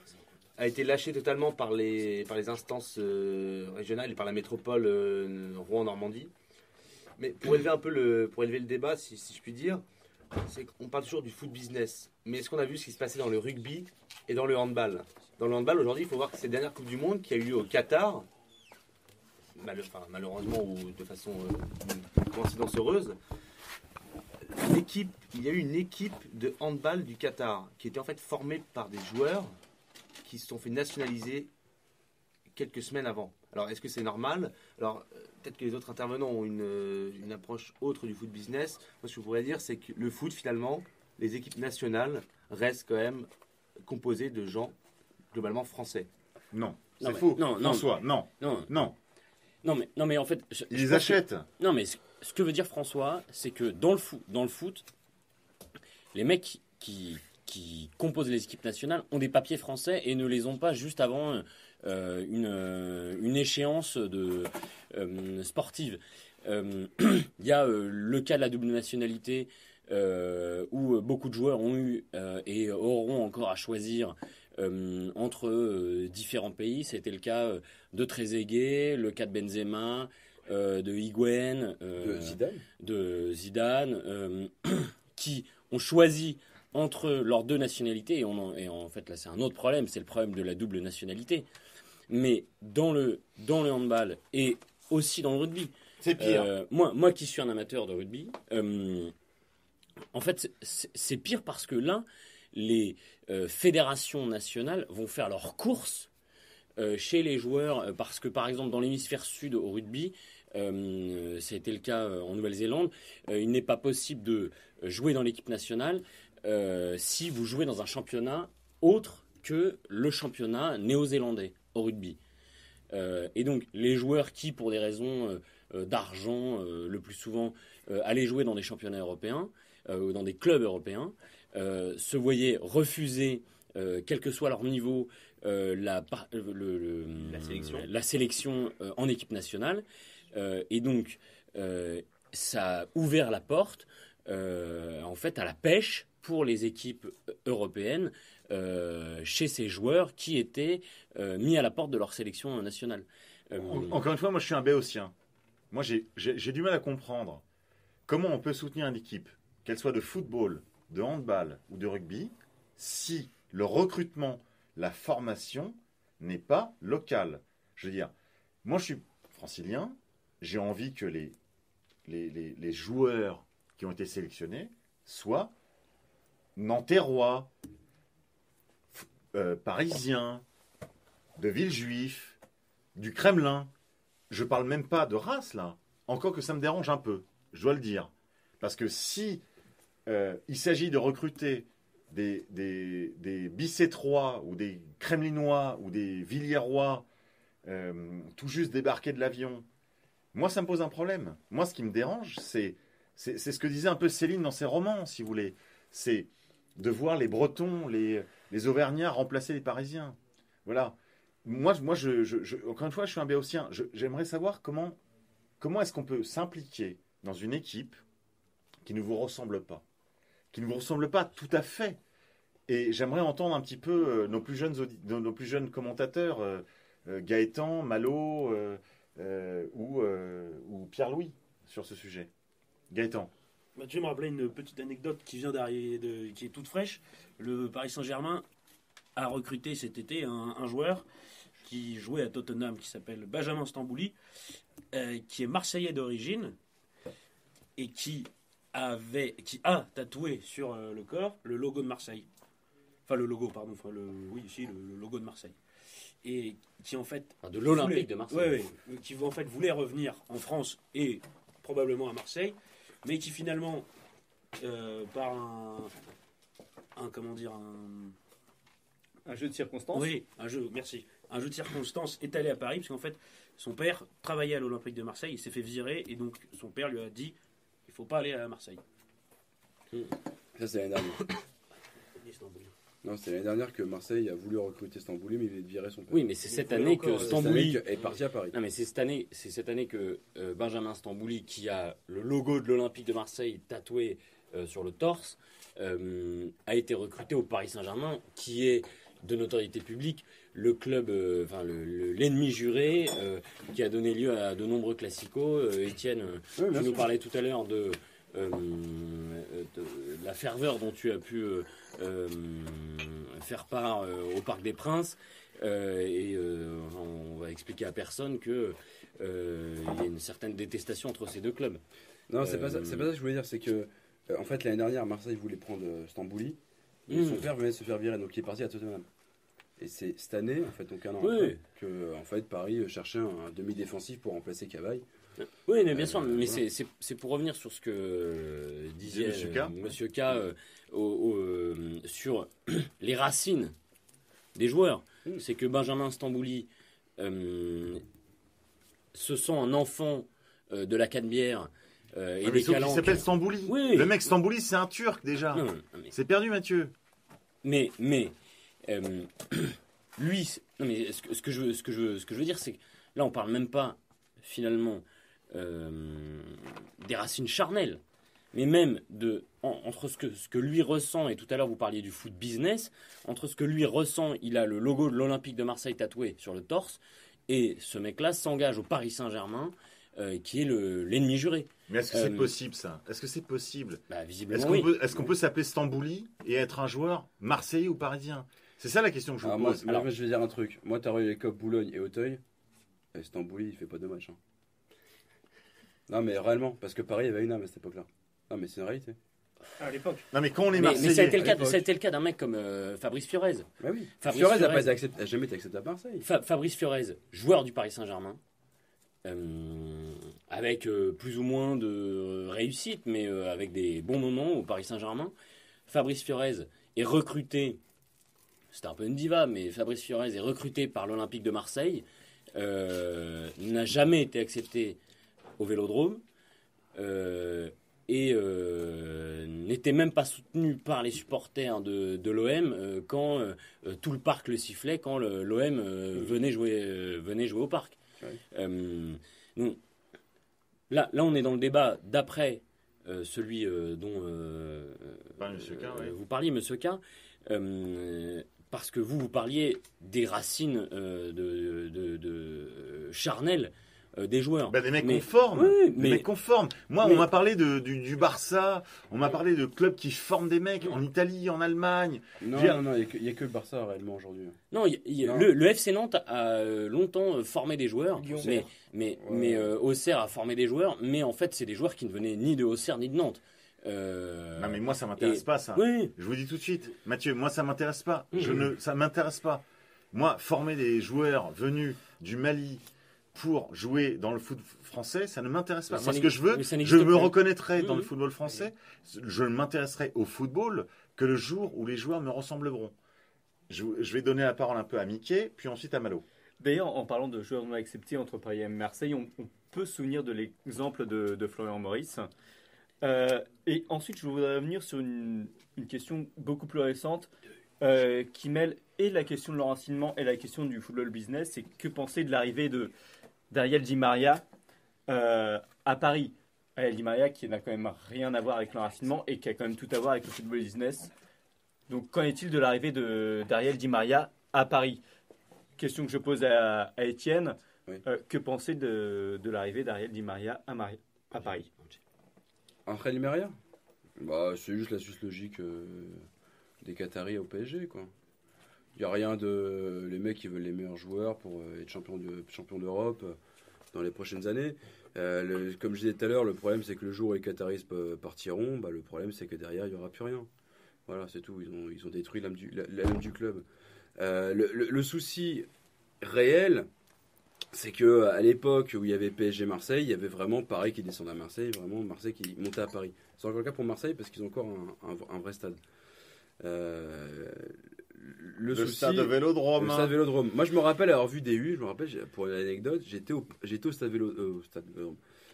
a été lâché totalement par les instances régionales et par la métropole Rouen-Normandie. Mais pour élever le débat, si je puis dire, c'est qu'on parle toujours du foot business. Mais est-ce qu'on a vu ce qui se passait dans le rugby et dans le handball? Dans le handball, aujourd'hui, il faut voir que cette dernière Coupe du Monde qui a eu lieu au Qatar, malheureusement ou de façon coïncidence heureuse, il y a eu une équipe de handball du Qatar qui était en fait formée par des joueurs qui se sont fait nationaliser quelques semaines avant. Alors, est-ce que c'est normal? Alors, peut-être que les autres intervenants ont une approche autre du foot business. Moi, ce que je pourrais dire, c'est que le foot, finalement, les équipes nationales restent quand même composées de gens globalement français. Non, c'est Non, mais- faux. non, François, non. Non, Non, non, mais en fait, ils je les pense achètent. non, mais ce que veut dire François, c'est que dans le foot, les mecs qui composent les équipes nationales ont des papiers français et ne les ont pas juste avant une échéance sportive. Il y a le cas de la double nationalité où beaucoup de joueurs ont eu et auront encore à choisir entre différents pays. C'était le cas de Trezeguet, le cas de Benzema, de Higuaín, de Zidane, qui ont choisi entre leurs deux nationalités, et en fait là c'est un autre problème, c'est le problème de la double nationalité. Mais dans le handball et aussi dans le rugby, C'est pire. moi qui suis un amateur de rugby, en fait c'est pire parce que là, les fédérations nationales vont faire leurs courses chez les joueurs, parce que par exemple dans l'hémisphère sud au rugby, ça a été le cas en Nouvelle-Zélande, il n'est pas possible de jouer dans l'équipe nationale si vous jouez dans un championnat autre que le championnat néo-zélandais au rugby. Et donc les joueurs qui, pour des raisons d'argent, le plus souvent allaient jouer dans des championnats européens ou dans des clubs européens, se voyaient refuser, quel que soit leur niveau, la sélection en équipe nationale. Et donc ça a ouvert la porte en fait à la pêche pour les équipes européennes chez ces joueurs qui étaient mis à la porte de leur sélection nationale. Encore une fois, moi je suis un béotien. Moi j'ai du mal à comprendre comment on peut soutenir une équipe, qu'elle soit de football, de handball ou de rugby, si le recrutement, la formation n'est pas locale. Je veux dire, moi je suis francilien, j'ai envie que les joueurs qui ont été sélectionnés soient nanterrois, parisiens, de Villejuif, du Kremlin. Je parle même pas de race là, encore que ça me dérange un peu, je dois le dire. Parce que si il s'agit de recruter des Bicétrois ou des Kremlinois ou des Villiérois tout juste débarqués de l'avion, moi ça me pose un problème. Moi ce qui me dérange, c'est ce que disait un peu Céline dans ses romans, si vous voulez. C'est de voir les Bretons, les Auvergnats remplacer les Parisiens. Voilà. Moi encore une fois, je suis un béotien. J'aimerais savoir comment est-ce qu'on peut s'impliquer dans une équipe qui ne vous ressemble pas, qui ne vous ressemble pas tout à fait. Et j'aimerais entendre un petit peu nos plus jeunes commentateurs, Gaëtan, Malo ou Pierre-Louis, sur ce sujet. Gaëtan. Mathieu me rappelait une petite anecdote qui vient d'arriver, qui est toute fraîche. Le Paris Saint-Germain a recruté cet été un joueur qui jouait à Tottenham, qui s'appelle Benjamin Stambouli, qui est marseillais d'origine et qui a tatoué sur le corps le logo de Marseille. Enfin le logo de Marseille. Et qui en fait de l'Olympique de Marseille. Qui en fait voulait revenir en France et probablement à Marseille, mais qui finalement par un jeu de circonstances. Oui, un jeu de circonstances est allé à Paris, parce qu'en fait, son père travaillait à l'Olympique de Marseille, il s'est fait virer, et donc son père lui a dit il faut pas aller à Marseille. Ça, c'est l'année dernière. Non, c'est l'année dernière que Marseille a voulu recruter Stambouli, mais il est viré son père. Oui, mais c'est cette année que Stambouli est parti à Paris. Non, mais c'est cette année que Benjamin Stambouli, qui a le logo de l'Olympique de Marseille tatoué sur le torse, a été recruté au Paris Saint-Germain, qui est de notoriété publique le club, l'ennemi juré, qui a donné lieu à de nombreux classicos. Étienne, tu nous parlais tout à l'heure de la ferveur dont tu as pu faire part au Parc des Princes, et on va expliquer à personne que il y a une certaine détestation entre ces deux clubs. Non, c'est pas ça que je voulais dire, c'est que en fait l'année dernière Marseille voulait prendre Stambouli, mais son père venait de se faire virer, donc il est parti à Tottenham. Et c'est cette année, en fait, donc un an après, que en fait Paris cherchait un demi-défensif pour remplacer Cavaille. Oui, mais bien sûr, mais voilà. C'est pour revenir sur ce que disait Monsieur K sur les racines des joueurs. c'est que Benjamin Stambouli se sent un enfant de la Canebière et des Calanques. Il s'appelle Stambouli. Oui. Le mec Stambouli, c'est un Turc déjà. Non, c'est perdu, Mathieu. Mais lui, ce que je veux dire, c'est que là, on parle même pas finalement des racines charnelles, mais même entre ce que lui ressent, et tout à l'heure vous parliez du foot business, entre ce que lui ressent, il a le logo de l'Olympique de Marseille tatoué sur le torse, et ce mec-là s'engage au Paris Saint-Germain, qui est l'ennemi juré. Mais est-ce que c'est possible, ça? Est-ce que c'est possible? Visiblement, est-ce qu'on peut s'appeler Stambouli et être un joueur marseillais ou parisien? C'est ça la question que je vous pose. Moi, je vais dire un truc. Moi, t'as les COP Boulogne et Auteuil. Et Stambouli, il fait pas de match. Hein. Non, mais réellement, parce que Paris avait une âme à cette époque-là. Non, mais c'est une réalité. À l'époque. Non, mais quand on est marseillais... Mais ça a été le cas d'un mec comme Fabrice Fiorez. Bah oui. Fiorez n'a jamais été accepté à Marseille. Fabrice Fiorez, joueur du Paris Saint-Germain, avec plus ou moins de réussite, mais avec des bons moments au Paris Saint-Germain. Fabrice Fiorez est recruté, c'est un peu une diva, mais Fabrice Fiorez est recruté par l'Olympique de Marseille, n'a jamais été accepté au Vélodrome, et n'était même pas soutenu par les supporters de l'OM quand tout le parc le sifflait, quand l'OM venait jouer au parc. Donc, là, on est dans le débat d'après celui dont vous parliez, Monsieur K, parce que vous parliez des racines charnelles des joueurs. Des mecs conformes. Oui, des mecs conformes. Moi, on m'a parlé du Barça, on m'a parlé de clubs qui forment des mecs en Italie, en Allemagne. Non, il n'y a que le Barça réellement aujourd'hui. Non, le FC Nantes a longtemps formé des joueurs, mais Auxerre a formé des joueurs, mais en fait, c'est des joueurs qui ne venaient ni de Auxerre ni de Nantes. Non, mais moi, ça m'intéresse pas, ça. Oui. Je vous dis tout de suite, Mathieu, moi, ça m'intéresse pas. Ça m'intéresse pas. Moi, former des joueurs venus du Mali pour jouer dans le foot français, ça ne m'intéresse pas. Moi, ce que je veux, je me reconnaîtrai dans le football français. Je ne m'intéresserai au football que le jour où les joueurs me ressembleront. Je vais donner la parole un peu à Mickey, puis ensuite à Malo. D'ailleurs, en parlant de joueurs non acceptés entre Paris et Marseille, on peut se souvenir de l'exemple de Florian Maurice. Et ensuite, je voudrais revenir sur une question beaucoup plus récente qui mêle et la question de l'enracinement et la question du football business. C'est que penser de l'arrivée d'Ariel Di Maria à Paris. Ariel Di Maria qui n'a quand même rien à voir avec l'enracinement et qui a quand même tout à voir avec le football business. Donc, qu'en est-il de l'arrivée d'Ariel Di Maria à Paris? Question que je pose à Étienne. Oui. Que penser de l'arrivée d'Ariel Di Maria à Paris? Ariel Di Maria, c'est juste la suite logique des Qataris au PSG, quoi. Il n'y a rien de... Les mecs, ils veulent les meilleurs joueurs pour être champion d'Europe dans les prochaines années. Comme je disais tout à l'heure, le problème, c'est que le jour où les Qataris partiront, le problème, c'est que derrière, il n'y aura plus rien. Voilà, c'est tout. Ils ont détruit l'âme du club. Le souci réel, c'est que à l'époque où il y avait PSG Marseille, il y avait vraiment Paris qui descendait à Marseille, vraiment Marseille qui montait à Paris. C'est encore le cas pour Marseille parce qu'ils ont encore un vrai stade. Le stade Vélodrome. Le stade Vélodrome. Moi, je me rappelle avoir vu DU. Je me rappelle, pour une anecdote, j'étais au stade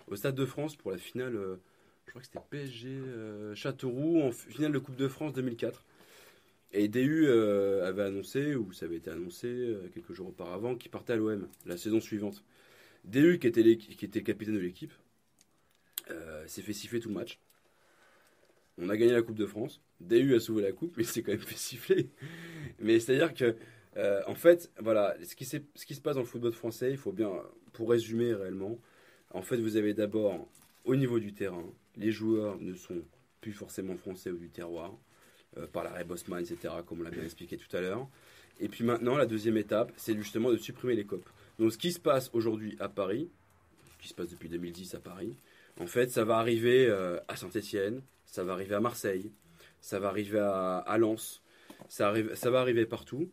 au Stade de France pour la finale. Je crois que c'était PSG Châteauroux en finale de Coupe de France 2004. Et DU avait annoncé, ou ça avait été annoncé quelques jours auparavant, qu'il partait à l'OM la saison suivante. DU, qui était le capitaine de l'équipe, s'est fait siffler tout le match. On a gagné la Coupe de France. DU a sauvé la coupe, mais il s'est quand même fait siffler. Mais c'est-à-dire que, en fait, voilà, ce qui se passe dans le football français, il faut bien, pour résumer réellement, en fait, vous avez d'abord, au niveau du terrain, les joueurs ne sont plus forcément français ou du terroir, par l'arrêt Bosman, etc., comme on l'a bien expliqué tout à l'heure. Et puis maintenant, la deuxième étape, c'est justement de supprimer les COP. Donc, ce qui se passe aujourd'hui à Paris, ce qui se passe depuis 2010 à Paris, en fait, ça va arriver à Saint-Etienne, ça va arriver à Marseille, ça va arriver à Lens, ça va arriver partout.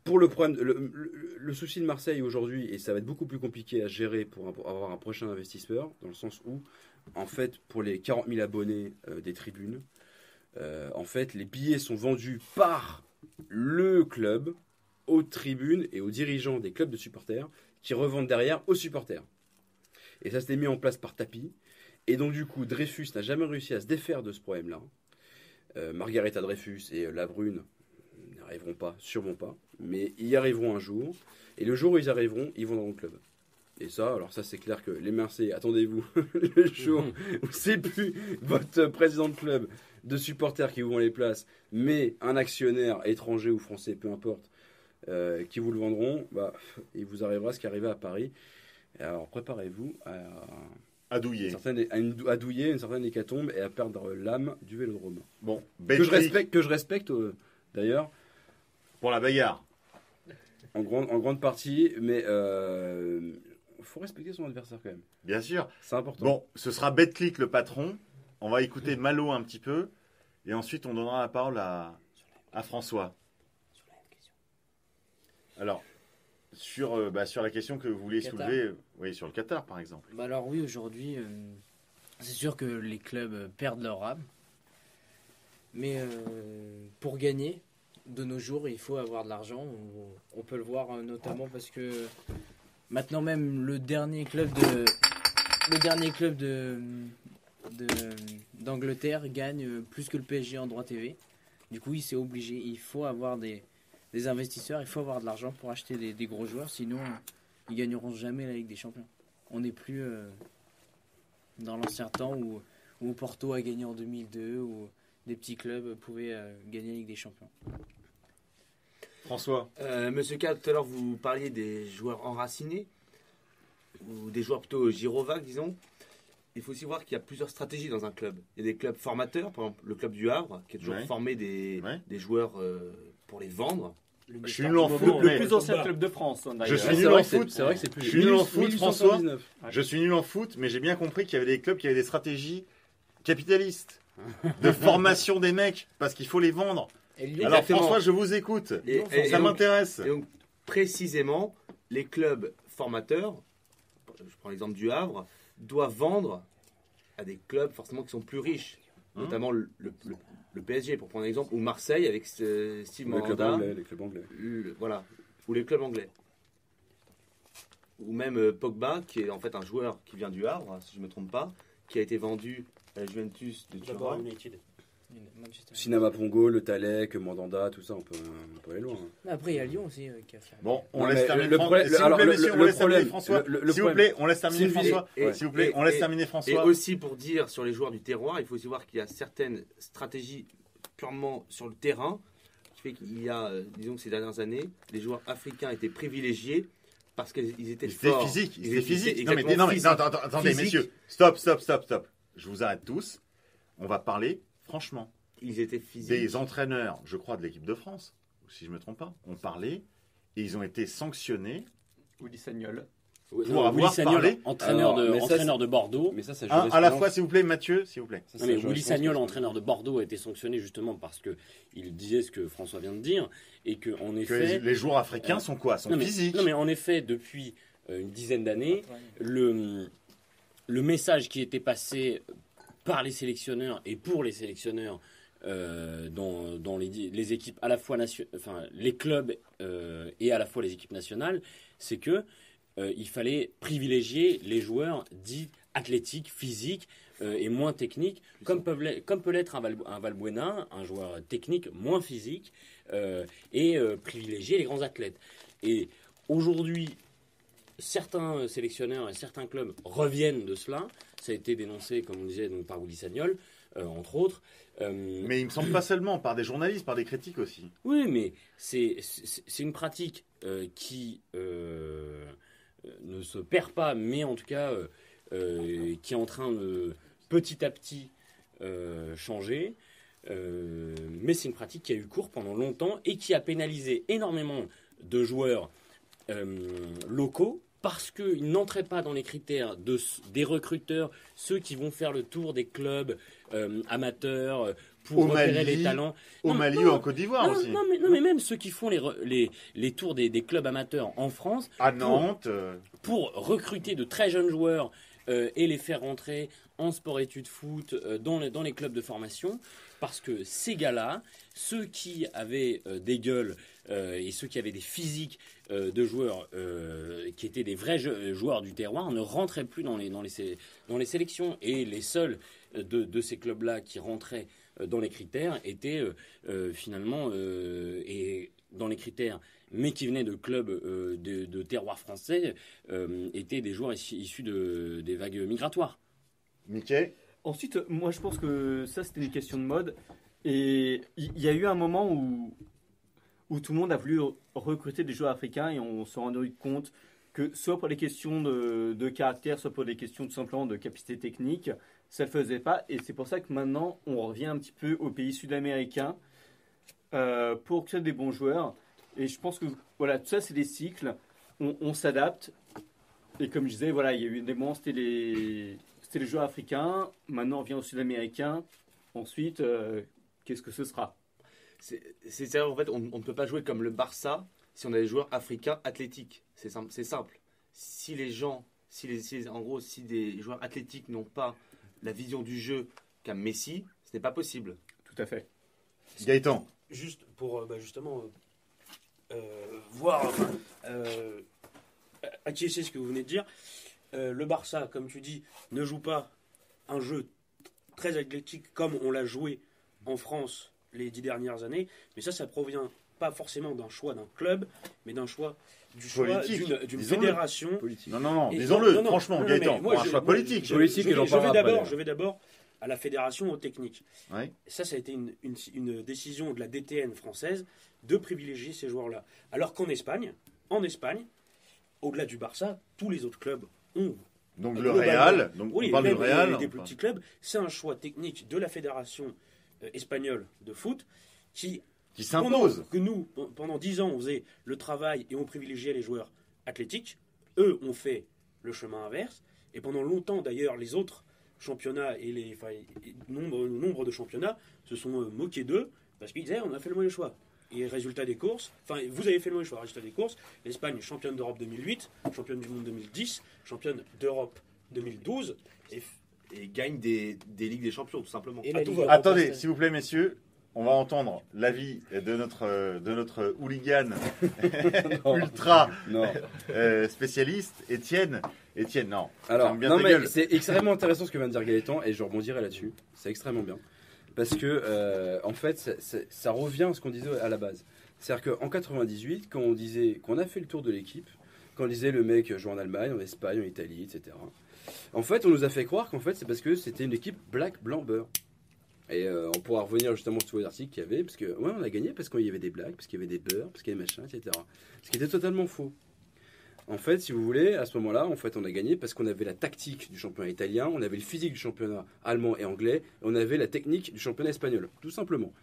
Pour le problème, le souci de Marseille aujourd'hui, et ça va être beaucoup plus compliqué à gérer pour avoir un prochain investisseur, dans le sens où, en fait, pour les 40 000 abonnés des tribunes, en fait, les billets sont vendus par le club aux tribunes et aux dirigeants des clubs de supporters qui revendent derrière aux supporters. Et ça s'était mis en place par tapis. Et donc du coup, Dreyfus n'a jamais réussi à se défaire de ce problème-là. Margareta Dreyfus et Labrune n'arriveront pas, sûrement pas, mais ils y arriveront un jour. Et le jour où ils arriveront, ils vont dans le club. Et ça, alors ça c'est clair que les Marseillais, attendez-vous, le jour où c'est plus votre président de club de supporters qui vous vend les places, mais un actionnaire étranger ou français, peu importe, qui vous le vendront, bah, il vous arrivera ce qui arrivait à Paris. Alors préparez-vous à douiller. À douiller une certaine hécatombe et à perdre l'âme du Vélodrome. Bon, que je respecte d'ailleurs. Pour la bagarre. En grande partie, mais faut respecter son adversaire quand même. Bien sûr. C'est important. Bon, ce sera BetClick le patron. On va écouter Malo un petit peu. Et ensuite, on donnera la parole à François. Alors, sur la question que vous vouliez soulever, oui, sur le Qatar par exemple. Bah alors oui, aujourd'hui, c'est sûr que les clubs perdent leur âme. Mais pour gagner, de nos jours, il faut avoir de l'argent. On peut le voir notamment parce que maintenant même le dernier club d'Angleterre gagne plus que le PSG en droit TV. Du coup, c'est obligé. Il faut avoir des investisseurs, il faut avoir de l'argent pour acheter des gros joueurs. Sinon, ils gagneront jamais la Ligue des Champions. On n'est plus dans l'ancien temps où Porto a gagné en 2002, où des petits clubs pouvaient gagner la Ligue des Champions. François. Monsieur K, tout à l'heure, vous parliez des joueurs enracinés, ou des joueurs plutôt gyrovagues, disons. Il faut aussi voir qu'il y a plusieurs stratégies dans un club. Il y a des clubs formateurs, par exemple le club du Havre, qui a toujours formé des joueurs pour les vendre. Je suis nul en foot, le plus ancien club de France. Je suis nul en foot. C'est vrai que c'est plus. Je suis nul en foot, François. Je suis nul en foot, mais j'ai bien compris qu'il y avait des clubs qui avaient des stratégies capitalistes de formation des mecs, parce qu'il faut les vendre. Alors François, je vous écoute. Ça m'intéresse. Et donc, précisément, les clubs formateurs, je prends l'exemple du Havre, doivent vendre à des clubs forcément qui sont plus riches, notamment le PSG, pour prendre un exemple, ou Marseille avec Steve Mandanda, les clubs anglais. Voilà, ou les clubs anglais. Ou même Pogba, qui est en fait un joueur qui vient du Havre, si je ne me trompe pas, qui a été vendu à la Juventus de Turin. Sinama Pongo, le Talek, Mandanda, tout ça, on peut aller loin. Après, il y a Lyon aussi qui a fait. Bon, on laisse terminer François. S'il vous plaît, on laisse terminer François. S'il vous plaît, on laisse terminer François. Et aussi pour dire sur les joueurs du terroir, il faut aussi voir qu'il y a certaines stratégies purement sur le terrain qui fait qu'il y a, disons que ces dernières années, les joueurs africains étaient privilégiés parce qu'ils étaient forts. Ils étaient physiques. Non mais attendez messieurs, stop. Je vous arrête tous. On va parler franchement. Ils étaient physiques. Des entraîneurs, je crois, de l'équipe de France, si je ne me trompe pas, ont parlé et ils ont été sanctionnés. Willy Sagnol. Pour avoir parlé. Entraîneur de Bordeaux. Mais ça à la fois, s'il vous plaît, Mathieu, s'il vous plaît. Willy Sagnol, entraîneur de Bordeaux, a été sanctionné justement parce qu'il disait ce que François vient de dire et que en effet, les joueurs africains sont quoi? Sont physiques. Non mais en effet, depuis une dizaine d'années, le message qui était passé par les sélectionneurs et pour les sélectionneurs dans les équipes à la fois les clubs et à la fois les équipes nationales, c'est que il fallait privilégier les joueurs dits athlétiques, physiques et moins techniques, comme peut l'être un Valbuena, un joueur technique moins physique, et privilégier les grands athlètes. Et aujourd'hui, certains sélectionneurs et certains clubs reviennent de cela. Ça a été dénoncé, comme on disait, donc, par Willy Sagnol, entre autres. Mais il me semble pas seulement, par des journalistes, par des critiques aussi. Oui, mais c'est une pratique qui ne se perd pas, mais en tout cas qui est en train de petit à petit changer. Mais c'est une pratique qui a eu cours pendant longtemps et qui a pénalisé énormément de joueurs locaux parce qu'ils n'entraient pas dans les critères des recruteurs, ceux qui vont faire le tour des clubs amateurs pour repérer les talents. Au Mali ou en Côte d'Ivoire aussi. Non, mais même ceux qui font les tours des clubs amateurs en France. À Nantes. Pour recruter de très jeunes joueurs et les faire rentrer en sport-études foot dans les clubs de formation. parce que ces gars-là, ceux qui avaient des gueules et ceux qui avaient des physiques de joueurs qui étaient des vrais joueurs du terroir ne rentraient plus dans les sélections. Et les seuls de ces clubs-là qui rentraient dans les critères étaient finalement et dans les critères, mais qui venaient de clubs de terroir français, étaient des joueurs issus des vagues migratoires. Mickey. Ensuite, moi je pense que ça c'était une question de mode. Et il y a eu un moment où tout le monde a voulu recruter des joueurs africains et on s'est rendu compte que soit pour les questions de caractère, soit pour des questions tout simplement de capacité technique, ça ne le faisait pas. Et c'est pour ça que maintenant on revient un petit peu aux pays sud-américains pour créer des bons joueurs. Et je pense que voilà, tout ça c'est des cycles, on s'adapte. Et comme je disais, voilà, il y a eu des moments, c'était les joueurs africains, maintenant on revient aux sud-américains. Ensuite, qu'est-ce que ce sera ? C'est en fait, on ne peut pas jouer comme le Barça si on a des joueurs africains athlétiques. C'est simple. Si les gens, en gros, si des joueurs athlétiques n'ont pas la vision du jeu qu'a Messi, ce n'est pas possible. Tout à fait. Gaëtan. Juste pour justement voir, acquiescer ce que vous venez de dire. Le Barça, comme tu dis, ne joue pas un jeu très athlétique comme on l'a joué en France les 10 dernières années, mais ça provient pas forcément d'un choix d'un club, mais d'un choix d'une fédération. Politique. Non, Et disons-le, non, franchement, non, Gaëtan, mais moi, un choix politique. Je vais d'abord à la fédération, aux techniques. Ouais. Ça a été une décision de la DTN française de privilégier ces joueurs-là. Alors qu'en Espagne, au-delà du Barça, tous les autres clubs ont. Donc le Real, Oui, on parle du même Real. des petits clubs, c'est un choix technique de la fédération espagnole de foot qui s'impose. Que nous, pendant 10 ans, on faisait le travail et on privilégiait les joueurs athlétiques. Eux ont fait le chemin inverse. Et pendant longtemps, d'ailleurs, les autres championnats et nombre de championnats se sont moqués d'eux parce qu'ils disaient on a fait le mauvais choix. Et résultat des courses, vous avez fait le mauvais choix. Résultat des courses, l'Espagne championne d'Europe 2008, championne du monde 2010, championne d'Europe 2012 Et gagne des Ligues des Champions, tout simplement. Et la Ligue Europa, Attendez, s'il vous plaît, messieurs, on va entendre l'avis de notre hooligan ultra spécialiste, Étienne. Étienne, non. Alors, bien non, ta mais gueule. c'est extrêmement intéressant ce que vient de dire Gaëtan et je rebondirai là-dessus. C'est extrêmement bien. Parce que, en fait, ça revient à ce qu'on disait à la base. C'est-à-dire qu'en 98, quand on disait qu'on a fait le tour de l'équipe, quand on disait le mec joue en Allemagne, en Espagne, en Italie, etc. En fait, on nous a fait croire qu'en fait, c'est parce que c'était une équipe black, blanc, beurre. Et on pourra revenir justement sur tous les articles qu'il y avait, parce que ouais, on a gagné parce qu'il y avait des blagues, parce qu'il y avait des beurres, parce qu'il y avait machin, etc. Ce qui était totalement faux. En fait, si vous voulez, à ce moment-là, en fait, on a gagné parce qu'on avait la tactique du championnat italien, on avait le physique du championnat allemand et anglais, et on avait la technique du championnat espagnol, tout simplement.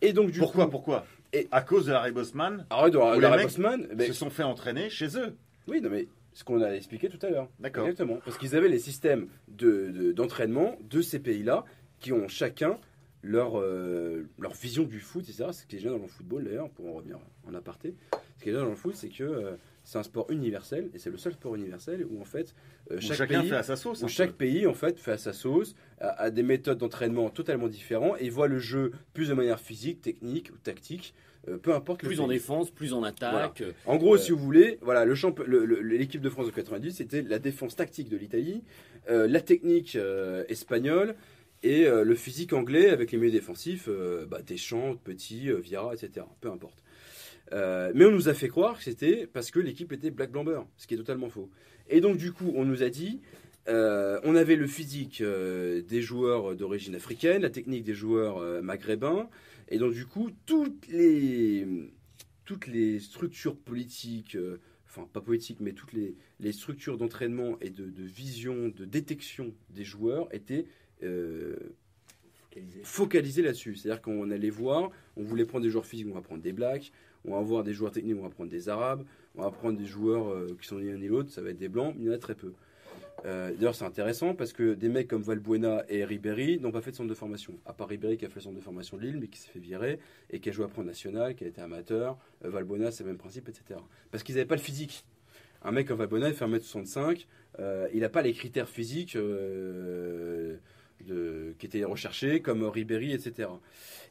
Et donc, Pourquoi À cause de Larry Bosman, Arrête de les Larry mecs Bosman, mais- se sont fait entraîner chez eux. Oui, non, mais ce qu'on a expliqué tout à l'heure. D'accord. Exactement. Parce qu'ils avaient les systèmes d'entraînement de ces pays-là qui ont chacun leur vision du foot, etc. Ce qui est génial dans le football, d'ailleurs, pour en revenir en aparté, ce qui est génial dans le foot, c'est que c'est un sport universel, et c'est le seul sport universel où, en fait, Où chaque chacun pays, fait à sa sauce. où un chaque peu. pays, en fait, fait à sa sauce, a des méthodes d'entraînement totalement différentes, et voit le jeu plus de manière physique, technique ou tactique, peu importe le Plus pays. en défense, plus en attaque. En gros, si vous voulez, voilà, l'équipe de France de 90, c'était la défense tactique de l'Italie, la technique espagnole et le physique anglais avec les milieux défensifs, Deschamps, Petit, Vieira, etc. Peu importe. Mais on nous a fait croire que c'était parce que l'équipe était black blanc beurre, ce qui est totalement faux. Et donc du coup, on nous a dit, on avait le physique des joueurs d'origine africaine, la technique des joueurs maghrébins, et donc du coup, toutes les structures politiques, enfin pas politiques, mais toutes les structures d'entraînement et de vision, de détection des joueurs étaient focalisées là-dessus. C'est-à-dire qu'on allait voir, on voulait prendre des joueurs physiques, on va prendre des blacks, on va voir des joueurs techniques, on va prendre des arabes, on va prendre des joueurs qui sont ni l'un ni l'autre, ça va être des blancs, mais il y en a très peu. D'ailleurs, c'est intéressant parce que des mecs comme Valbuena et Ribéry n'ont pas fait de centre de formation. À part Ribéry qui a fait le centre de formation de Lille, mais qui s'est fait virer et qui a joué après en national, qui a été amateur. Valbuena, c'est le même principe, etc. Parce qu'ils n'avaient pas le physique. Un mec comme Valbuena, il fait 1m65, il n'a pas les critères physiques qui étaient recherchés, comme Ribéry, etc.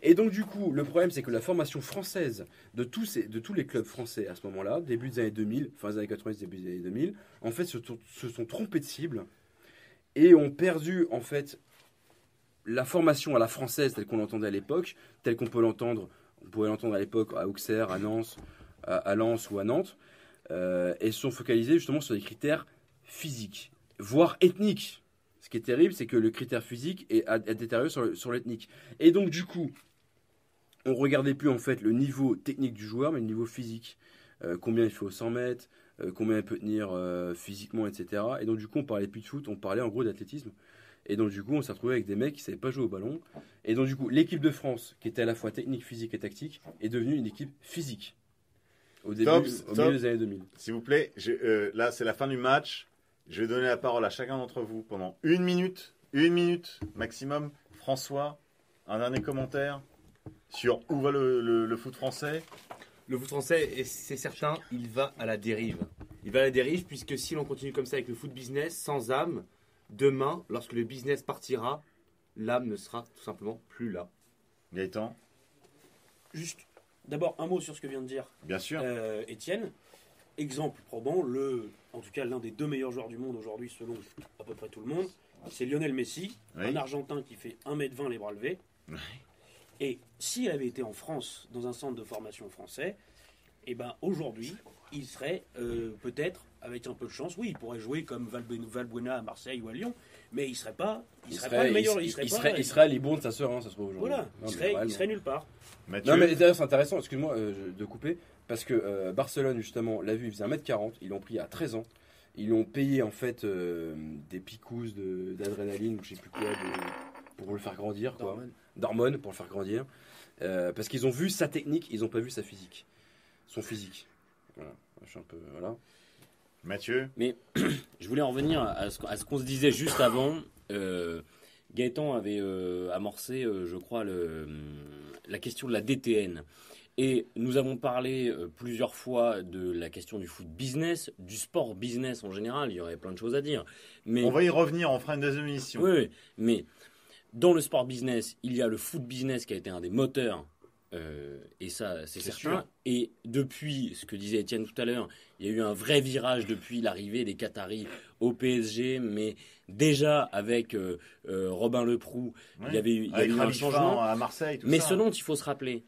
Et donc du coup, le problème c'est que la formation française de tous les clubs français à ce moment-là, début des années 2000, fin des années 90, début des années 2000, en fait se sont trompés de cible et ont perdu en fait la formation à la française telle qu'on l'entendait à l'époque, telle qu'on peut l'entendre, on pouvait l'entendre à l'époque à Auxerre, à Lens ou à Nantes, et se sont focalisés justement sur des critères physiques, voire ethniques. Ce qui est terrible, c'est que le critère physique a détérioré sur l'ethnique. Et donc du coup, on regardait plus en fait le niveau technique du joueur, mais le niveau physique. Combien il fait au 100 mètres, combien il peut tenir physiquement, etc. Et donc du coup, on parlait plus de foot, on parlait en gros d'athlétisme. Et donc du coup, on s'est retrouvé avec des mecs qui ne savaient pas jouer au ballon. Et donc du coup, l'équipe de France, qui était à la fois technique, physique et tactique, est devenue une équipe physique. Au milieu des années 2000. S'il vous plaît, là c'est la fin du match. Je vais donner la parole à chacun d'entre vous pendant une minute maximum. François, un dernier commentaire sur où va le foot français. Le foot français, et c'est certain, il va à la dérive. Il va à la dérive puisque si l'on continue comme ça avec le foot business, sans âme, demain, lorsque le business partira, l'âme ne sera tout simplement plus là. Gaëtan, Juste, d'abord, un mot sur ce que vient de dire bien sûr. Étienne. Exemple probant, en tout cas l'un des 2 meilleurs joueurs du monde aujourd'hui, selon à peu près tout le monde, c'est Lionel Messi, Oui. un Argentin qui fait 1m20 les bras levés. Oui. Et s'il avait été en France, dans un centre de formation français, et ben aujourd'hui, il serait peut-être, avec un peu de chance, oui, il pourrait jouer comme Valbuena à Marseille ou à Lyon, mais il serait pas le meilleur. Il serait à Libourne de sa sœur, ça se trouve aujourd'hui. Voilà, il serait nulle part. Mathieu, Non mais d'ailleurs c'est intéressant, excuse-moi de couper, parce que Barcelone justement l'a vu, il faisait 1m40, ils l'ont pris à 13 ans, ils l'ont payé en fait des picousses d'adrénaline, ou je sais plus quoi, pour le faire grandir, quoi. D'hormones pour le faire grandir, parce qu'ils ont vu sa technique, ils n'ont pas vu son physique. Voilà, je suis un peu, voilà. Mathieu, Mais je voulais en revenir à ce qu'on se disait juste avant. Gaëtan avait amorcé, je crois, la question de la DTN. Et nous avons parlé plusieurs fois de la question du foot business, du sport business en général. Il y aurait plein de choses à dire. Mais, on va y revenir, on fera une deuxième émission. oui, mais dans le sport business, il y a le foot business qui a été un des moteurs. Et ça, c'est certain. sûr. Et depuis, ce que disait Étienne tout à l'heure, il y a eu un vrai virage depuis l'arrivée des Qataris au PSG, mais déjà avec Robin Leproux, Ouais. il y avait eu Avec un Khalifa changement. à Marseille, tout Mais ça. ce dont il faut se rappeler,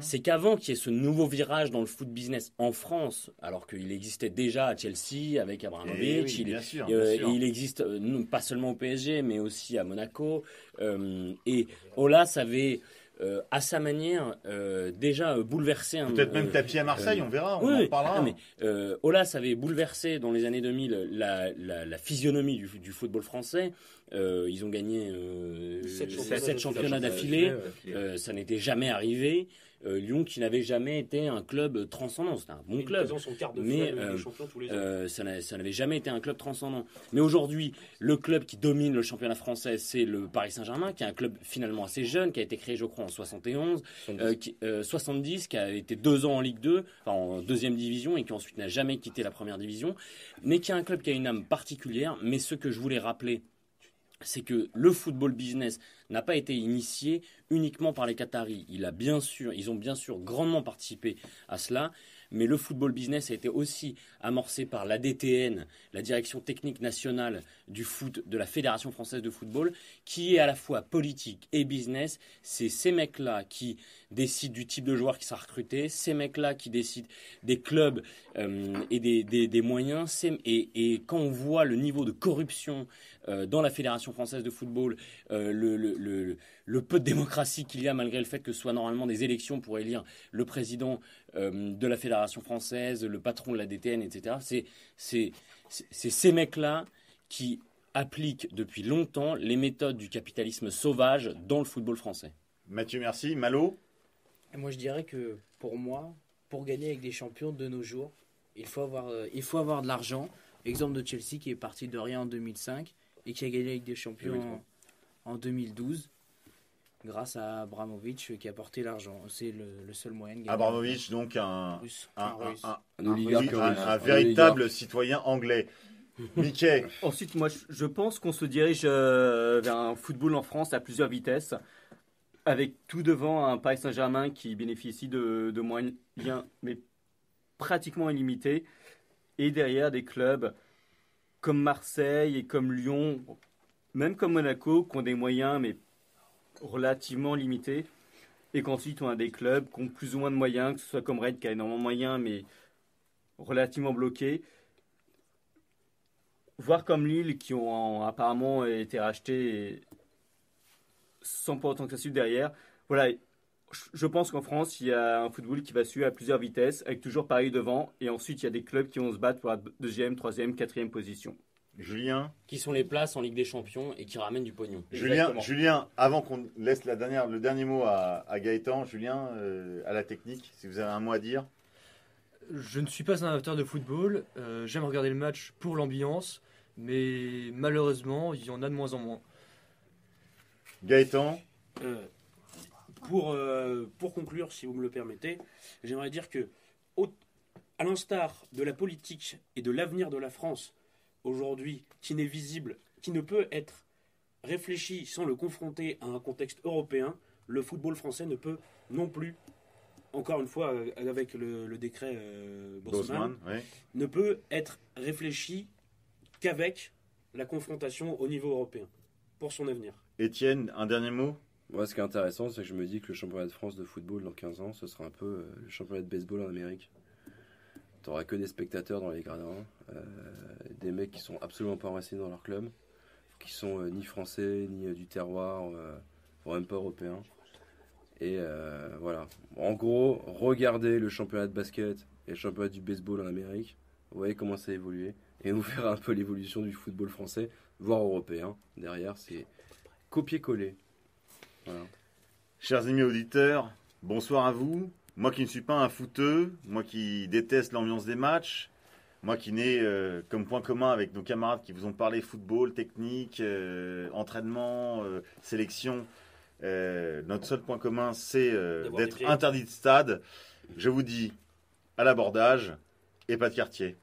c'est qu'avant qu'il y ait ce nouveau virage dans le foot business en France, alors qu'il existait déjà à Chelsea avec Abramovich, bien sûr, et bien sûr. il existe pas seulement au PSG, mais aussi à Monaco. Et Olas avait, à sa manière, déjà bouleversé Peut-être même tapis à Marseille, on verra, on oui, en parlera. non, mais Olas avait bouleversé dans les années 2000 la physionomie du football français. Ils ont gagné 7 championnats d'affilée. Ça n'était jamais arrivé. Lyon qui n'avait jamais été un club transcendant. C'était un bon club. Présent son quart de Mais, finale de Ligue des Champions tous les ans. Ça n'avait jamais été un club transcendant. Mais aujourd'hui, le club qui domine le championnat français, c'est le Paris Saint-Germain, qui est un club finalement assez jeune, qui a été créé, je crois, en 71, 70, qui a été 2 ans en Ligue 2, enfin en deuxième division, et qui ensuite n'a jamais quitté la première division, mais qui est un club qui a une âme particulière. Mais ce que je voulais rappeler, c'est que le football business n'a pas été initié uniquement par les Qataris. Ils ont bien sûr grandement participé à cela, mais le football business a été aussi amorcé par la DTN, la Direction Technique Nationale du Foot de la Fédération Française de Football, qui est à la fois politique et business. C'est ces mecs-là qui décident du type de joueur qui sera recruté, ces mecs-là qui décident des clubs et des moyens. Et quand on voit le niveau de corruption dans la Fédération Française de Football, le peu de démocratie qu'il y a, malgré le fait que ce soit normalement des élections pour élire le président de la Fédération Française, le patron de la DTN, etc. C'est ces mecs-là qui appliquent depuis longtemps les méthodes du capitalisme sauvage dans le football français. Mathieu, merci. Malo, Et moi, je dirais que pour moi, pour gagner avec des champions de nos jours, il faut avoir de l'argent. Exemple de Chelsea qui est parti de rien en 2005 et qui a gagné avec des champions en 2012 grâce à Abramovich qui a porté l'argent. C'est le seul moyen de gagner. Abramovich, donc Russe. un Russe. Un oligarque russe. un véritable citoyen anglais. Mickey, Ensuite, moi, je pense qu'on se dirige vers un football en France à plusieurs vitesses, avec tout devant un Paris Saint-Germain qui bénéficie de moyens, mais pratiquement illimités, et derrière des clubs comme Marseille et comme Lyon, même comme Monaco, qui ont des moyens, mais relativement limités, et qu'ensuite on a des clubs qui ont plus ou moins de moyens, que ce soit comme Rennes qui a énormément de moyens, mais relativement bloqués, voire comme Lille qui ont apparemment été rachetés sans pour autant que ça suive derrière. Voilà, je pense qu'en France, il y a un football qui va suivre à plusieurs vitesses, avec toujours Paris devant, et ensuite il y a des clubs qui vont se battre pour la deuxième, troisième, quatrième position. Julien, Qui sont les places en Ligue des Champions et qui ramènent du pognon. Julien, avant qu'on laisse le dernier mot à Gaëtan, Julien, à la technique, si vous avez un mot à dire. Je ne suis pas un amateur de football. J'aime regarder le match pour l'ambiance, mais malheureusement, il y en a de moins en moins. Gaëtan, Pour conclure, si vous me le permettez, j'aimerais dire que, à l'instar de la politique et de l'avenir de la France aujourd'hui, qui n'est visible, qui ne peut être réfléchi sans le confronter à un contexte européen, le football français ne peut non plus, encore une fois avec le décret Bosman, ouais. ne peut être réfléchi qu'avec la confrontation au niveau européen pour son avenir. Étienne, un dernier mot. Moi, ce qui est intéressant, c'est que je me dis que le championnat de France de football dans 15 ans, ce sera un peu le championnat de baseball en Amérique. Tu n'auras que des spectateurs dans les gradins, des mecs qui sont absolument pas enracinés dans leur club, qui sont ni français, ni du terroir, voire même pas européens. Et voilà. En gros, regardez le championnat de basket et le championnat du baseball en Amérique. Vous voyez comment ça a évolué. Et on verra un peu l'évolution du football français, voire européen. Derrière, c'est copier-coller. Voilà. Chers amis auditeurs, bonsoir à vous. Moi qui ne suis pas un footeux, moi qui déteste l'ambiance des matchs, moi qui n'ai comme point commun avec nos camarades qui vous ont parlé football, technique, entraînement, sélection, notre seul point commun c'est D'avoir des d'être pieds. interdit de stade. Je vous dis à l'abordage et pas de quartier.